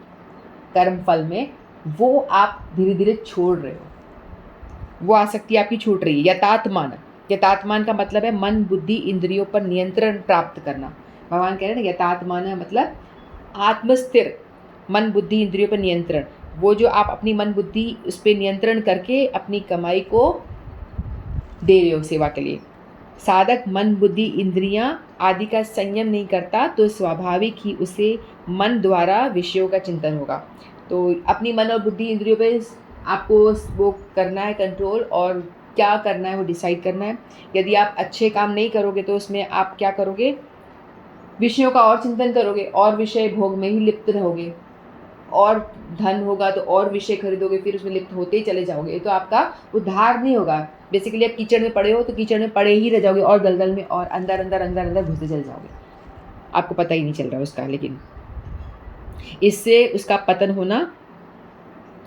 कर्म फल में, वो आप धीरे धीरे छोड़ रहे हो, वो आसक्ति आपकी छूट रही है। यतात्मान का मतलब है मन, बुद्धि, इंद्रियों पर नियंत्रण प्राप्त करना। भगवान कह रहे हैं ना, यतात्मान मतलब आत्मस्थिर, मन, बुद्धि, इंद्रियों पर नियंत्रण। वो जो आप अपनी मन बुद्धि उस पर नियंत्रण करके अपनी कमाई को दे रहे हो सेवा के लिए। साधक मन, बुद्धि, इंद्रियां आदि का संयम नहीं करता तो स्वाभाविक ही उसे मन द्वारा विषयों का चिंतन होगा। तो अपनी मन और बुद्धि इंद्रियों पे आपको वो करना है कंट्रोल, और क्या करना है वो डिसाइड करना है। यदि आप अच्छे काम नहीं करोगे तो उसमें आप क्या करोगे, विषयों का और चिंतन करोगे, और विषय भोग में ही लिप्त रहोगे, और धन होगा तो और विषय खरीदोगे, फिर उसमें लिप्त होते ही चले जाओगे, तो आपका उद्धार नहीं होगा। बेसिकली आप कीचड़ में पड़े हो तो कीचड़ में पड़े ही रह जाओगे, और दलदल में और अंदर अंदर अंदर अंदर घुसते चले जाओगे, आपको पता ही नहीं चल रहा उसका। लेकिन इससे उसका पतन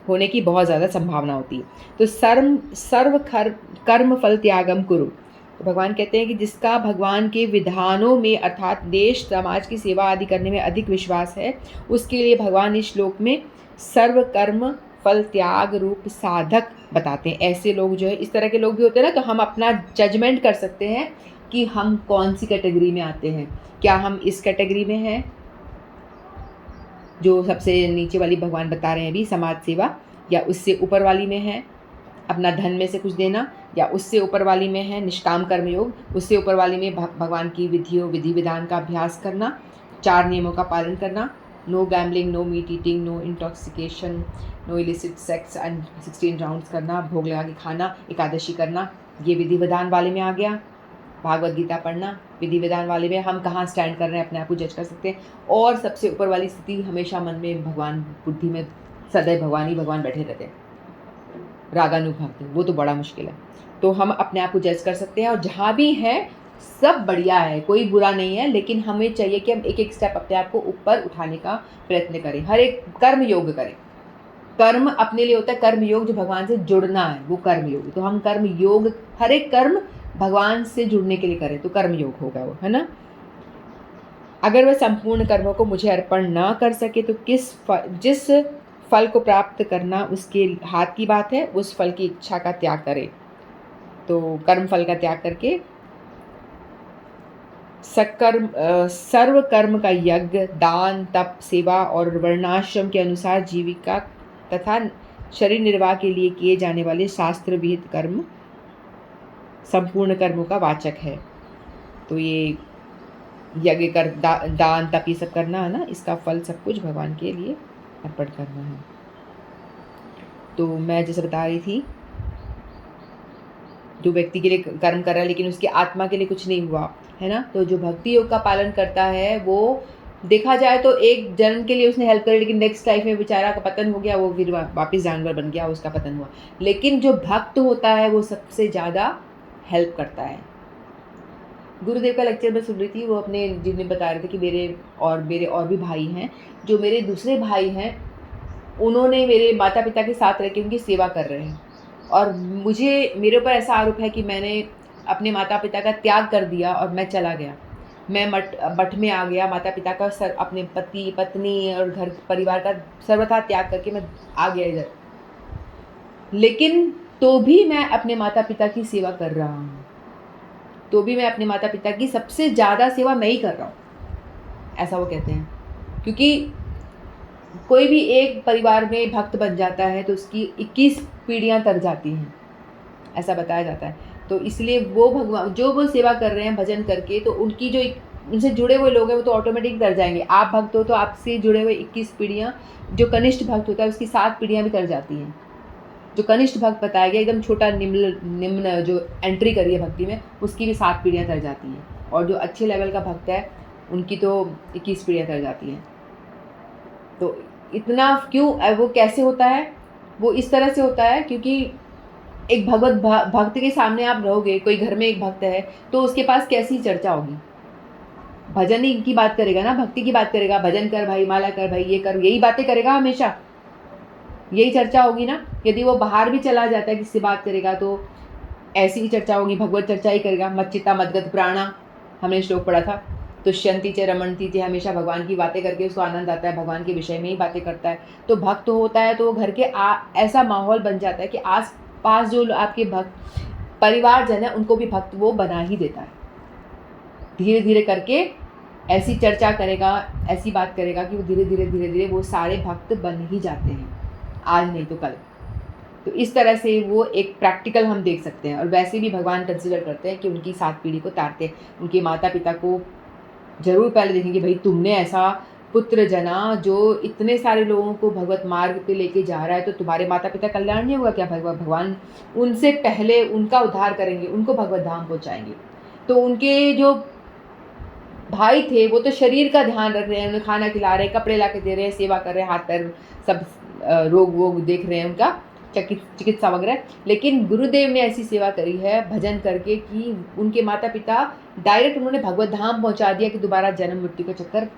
होने की बहुत ज़्यादा संभावना होती है। तो सर्व कर्म फल त्यागम कुरु, तो भगवान कहते हैं कि जिसका भगवान के विधानों में अर्थात देश समाज की सेवा आदि करने में अधिक विश्वास है, उसके लिए भगवान इस श्लोक में सर्व कर्म फल त्याग रूप साधक बताते हैं। ऐसे लोग जो है, इस तरह के लोग भी होते हैं ना, तो हम अपना जजमेंट कर सकते हैं कि हम कौन सी कैटेगरी में आते हैं। क्या हम इस कैटेगरी में हैं, जो सबसे नीचे वाली भगवान बता रहे हैं अभी, समाज सेवा, या उससे ऊपर वाली में है अपना धन में से कुछ देना, या उससे ऊपर वाली में है निष्काम कर्म योग, उससे ऊपर वाली में भगवान की विधि विधान का अभ्यास करना, 4 नियमों का पालन करना, no gambling, no meat eating, no intoxication, no illicit sex and 16 rounds करना, भोग लगा के खाना, एकादशी करना, ये विधि विधान वाले में आ गया। भागवत गीता पढ़ना, विधि विधान वाले में हम कहाँ स्टैंड कर रहे हैं अपने आप को जज कर सकते हैं। और सबसे ऊपर वाली स्थिति, हमेशा मन में भगवान, बुद्धि में सदैव भगवान ही भगवान बैठे रहते हैं, रागानुभक्त, वो तो बड़ा मुश्किल है। तो हम अपने आप को जज कर सकते हैं, और जहाँ भी है सब बढ़िया है, कोई बुरा नहीं है, लेकिन हमें चाहिए कि हम एक एक स्टेप अपने आप को ऊपर उठाने का प्रयत्न करें, हर एक कर्म योग करें। कर्म अपने लिए होता है कर्म योग, जो भगवान से जुड़ना है वो कर्म योग। तो हम कर्म योग, हर एक कर्म भगवान से जुड़ने के लिए करें तो कर्म योग होगा वो, है ना। अगर वह संपूर्ण कर्मों को मुझे अर्पण ना कर सके तो जिस फल को प्राप्त करना उसके हाथ की बात है, उस फल की इच्छा का त्याग करे। तो कर्म फल का त्याग करके सर्व कर्म का यज्ञ, दान, तप, सेवा और वर्णाश्रम के अनुसार जीविका तथा शरीर निर्वाह के लिए किए जाने वाले शास्त्र विहित कर्म संपूर्ण कर्मों का वाचक है। तो ये यज्ञ कर, दान, तप, ये सब करना है ना, इसका फल सब कुछ भगवान के लिए अर्पण करना है। तो मैं जैसे बता रही थी, जो व्यक्ति के लिए कर्म कर रहा है लेकिन उसकी आत्मा के लिए कुछ नहीं हुआ है ना, तो जो भक्ति योग का पालन करता है वो देखा जाए तो एक जन्म के लिए उसने हेल्प करी, लेकिन नेक्स्ट लाइफ में बेचारा का पतन हो गया, वो फिर वापस जानवर बन गया, उसका पतन हुआ। लेकिन जो भक्त होता है वो सबसे ज़्यादा हेल्प करता है। गुरुदेव का लेक्चर मैं सुन रही थी, वो अपने जिन्हें बता रहे थे कि मेरे और भी भाई हैं, जो मेरे दूसरे भाई हैं उन्होंने मेरे माता पिता के साथ रह के उनकी सेवा कर रहे हैं, और मेरे ऊपर ऐसा आरोप है कि मैंने अपने माता पिता का त्याग कर दिया और मैं चला गया, मैं मठ में आ गया, माता पिता का अपने पति पत्नी और घर परिवार का सर्वथा त्याग करके मैं आ गया इधर, लेकिन तो भी मैं अपने माता पिता की सेवा कर रहा हूँ, तो भी मैं अपने माता पिता की सबसे ज़्यादा सेवा मैं ही कर रहा हूँ, ऐसा वो कहते हैं। क्योंकि कोई भी एक परिवार में भक्त बन जाता है तो उसकी 21 पीढ़ियाँ तर जाती हैं, ऐसा बताया जाता है। तो इसलिए वो भगवान जो वो सेवा कर रहे हैं भजन करके, तो उनकी जो उनसे जुड़े हुए लोग हैं वो तो ऑटोमेटिक तर जाएंगे। आप भक्त हो तो आपसे जुड़े हुए 21 पीढ़ियाँ, जो कनिष्ठ भक्त होता है उसकी 7 पीढ़ियाँ भी तर जाती हैं। जो कनिष्ठ भक्त बताया गया, एकदम छोटा निम्न जो एंट्री करी है भक्ति में, उसकी भी 7 पीढ़ियाँ तर जाती हैं, और जो अच्छे लेवल का भक्त है उनकी तो 21 पीढ़ियाँ तर जाती हैं। तो इतना क्यों, वो कैसे होता है? वो इस तरह से होता है क्योंकि एक भक्त के सामने आप रहोगे, कोई घर में एक भक्त है तो उसके पास कैसी चर्चा होगी? भजन ही की बात करेगा ना, भक्ति की बात करेगा, भजन कर भाई, माला कर भाई, ये कर, यही बातें करेगा हमेशा, यही चर्चा होगी ना। यदि वो बाहर भी चला जाता है, किससे बात करेगा तो ऐसी ही चर्चा होगी, भगवत चर्चा ही करेगा। मच्चिता मदगत प्राणा, हमने श्लोक पढ़ा था। तुष्यंती च रमणती च, हमेशा भगवान की बातें करके उसको आनंद आता है, भगवान के विषय में ही बातें करता है। तो भक्त होता है तो घर के ऐसा माहौल बन जाता है कि आस पास जो आपके भक्त परिवारजन है उनको भी भक्त वो बना ही देता है। धीरे धीरे करके ऐसी चर्चा करेगा, ऐसी बात करेगा कि वो धीरे धीरे वो सारे भक्त बन ही जाते हैं, आज नहीं तो कल। तो इस तरह से वो एक प्रैक्टिकल हम देख सकते हैं। और वैसे भी भगवान कंसिडर करते हैं कि उनकी 7 पीढ़ी को तारते हैं, उनके माता पिता को जरूर पहले देखेंगे, भाई तुमने ऐसा पुत्र जना जो इतने सारे लोगों को भगवत मार्ग पे लेके जा रहा है, तो तुम्हारे माता पिता कल्याण नहीं होगा क्या? भगवान उनसे पहले उनका उद्धार करेंगे, उनको भगवत धाम पहुँचाएंगे। तो उनके जो भाई थे वो तो शरीर का ध्यान रख रहे हैं, उन्हें खाना खिला रहे हैं, कपड़े ला के दे रहे हैं, सेवा कर रहे हैं, हाथ पैर सब रोग वोग देख रहे हैं, उनका चिकित्सा वगैरह। लेकिन गुरुदेव ने ऐसी सेवा करी है भजन करके कि उनके माता पिता डायरेक्ट उन्होंने भगवत धाम पहुंचा दिया कि दोबारा जन्म मृत्यु का चक्कर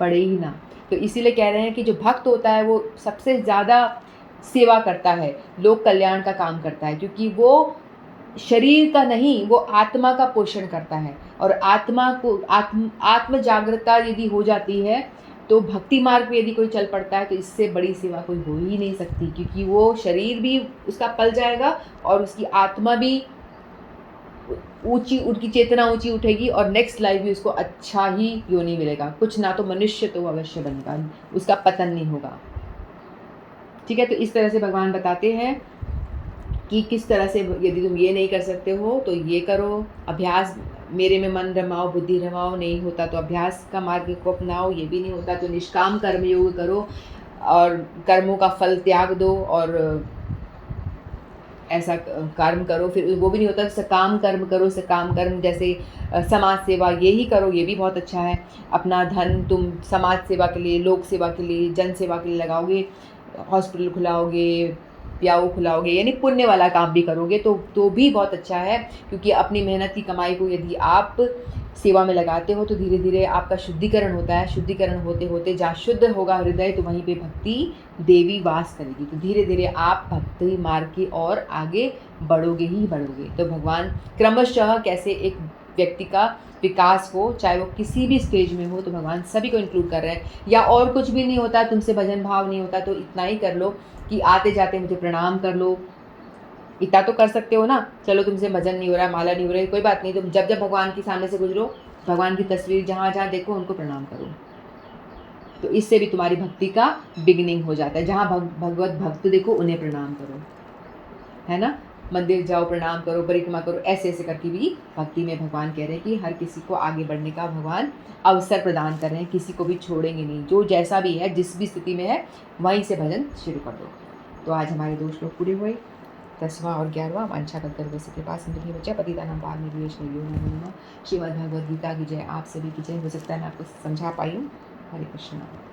पड़े ही ना। तो इसीलिए कह रहे हैं कि जो भक्त होता है वो सबसे ज़्यादा सेवा करता है, लोक कल्याण का काम करता है, क्योंकि वो शरीर का नहीं, वो आत्मा का पोषण करता है। और आत्मा को आत्म जागृतता यदि हो जाती है तो भक्ति मार्ग पे यदि कोई चल पड़ता है तो इससे बड़ी सेवा कोई हो ही नहीं सकती, क्योंकि वो शरीर भी उसका पल जाएगा और उसकी आत्मा भी ऊँची उनकी चेतना ऊँची उठेगी और नेक्स्ट लाइफ भी उसको अच्छा ही योनि मिलेगा। कुछ ना तो मनुष्य तो अवश्य बनेगा, उसका पतन नहीं होगा। ठीक है? तो इस तरह से भगवान बताते हैं कि किस तरह से यदि तुम ये नहीं कर सकते हो तो ये करो, अभ्यास मेरे में मन रमाओ, बुद्धि रमाओ, नहीं होता तो अभ्यास का मार्ग को अपनाओ, ये भी नहीं होता तो निष्काम कर्म योग करो और कर्मों का फल त्याग दो और ऐसा कर्म करो। फिर वो भी नहीं होता तो सकाम कर्म करो, सकाम कर्म जैसे समाज सेवा यही करो, ये भी बहुत अच्छा है। अपना धन तुम समाज सेवा के लिए, लोक सेवा के लिए, जन सेवा के लिए लगाओगे, हॉस्पिटल खुलाओगे, प्याऊ खुलाओगे, यानी पुण्य वाला काम भी करोगे तो भी बहुत अच्छा है। क्योंकि अपनी मेहनत की कमाई को यदि आप सेवा में लगाते हो तो धीरे धीरे आपका शुद्धिकरण होता है। शुद्धिकरण होते होते जहाँ शुद्ध होगा हृदय तो वहीं पे भक्ति देवी वास करेगी। तो धीरे धीरे आप भक्ति मार्ग की ओर आगे बढ़ोगे ही बढ़ोगे। तो भगवान क्रमशः कैसे एक व्यक्ति का विकास हो, चाहे वो किसी भी स्टेज में हो, तो भगवान सभी को इंक्लूड कर रहे हैं। या और कुछ भी नहीं होता, तुमसे भजन भाव नहीं होता तो इतना ही कर लो कि आते जाते मुझे प्रणाम कर लो। इतना तो कर सकते हो ना। चलो तुमसे भजन नहीं हो रहा, माला नहीं हो रही, कोई बात नहीं, तुम जब जब भगवान के सामने से गुजरो, भगवान की तस्वीर जहाँ जहाँ देखो उनको प्रणाम करो। तो इससे भी तुम्हारी भक्ति का बिगिनिंग हो जाता है। जहाँ भगवत भक्त देखो उन्हें प्रणाम करो, है ना। मंदिर जाओ, प्रणाम करो, परिक्रमा करो, ऐसे ऐसे करके भी भक्ति में भगवान कह रहे हैं कि हर किसी को आगे बढ़ने का भगवान अवसर प्रदान कर रहे हैं। किसी को भी छोड़ेंगे नहीं, जो जैसा भी है, जिस भी स्थिति में है, वहीं से भजन शुरू कर दो। तो आज हमारे 2 श्लोक पूरे हुए। 10वां और 11वां वांछा कल्कर वैसे के पास नहीं बचा पतितानां पावनेभ्यो नमो नमः। श्रीमद् भगवद गीता की जय, आप सभी की जय। हो सकता है मैं आपको समझा पाई हूँ। हरे कृष्णा।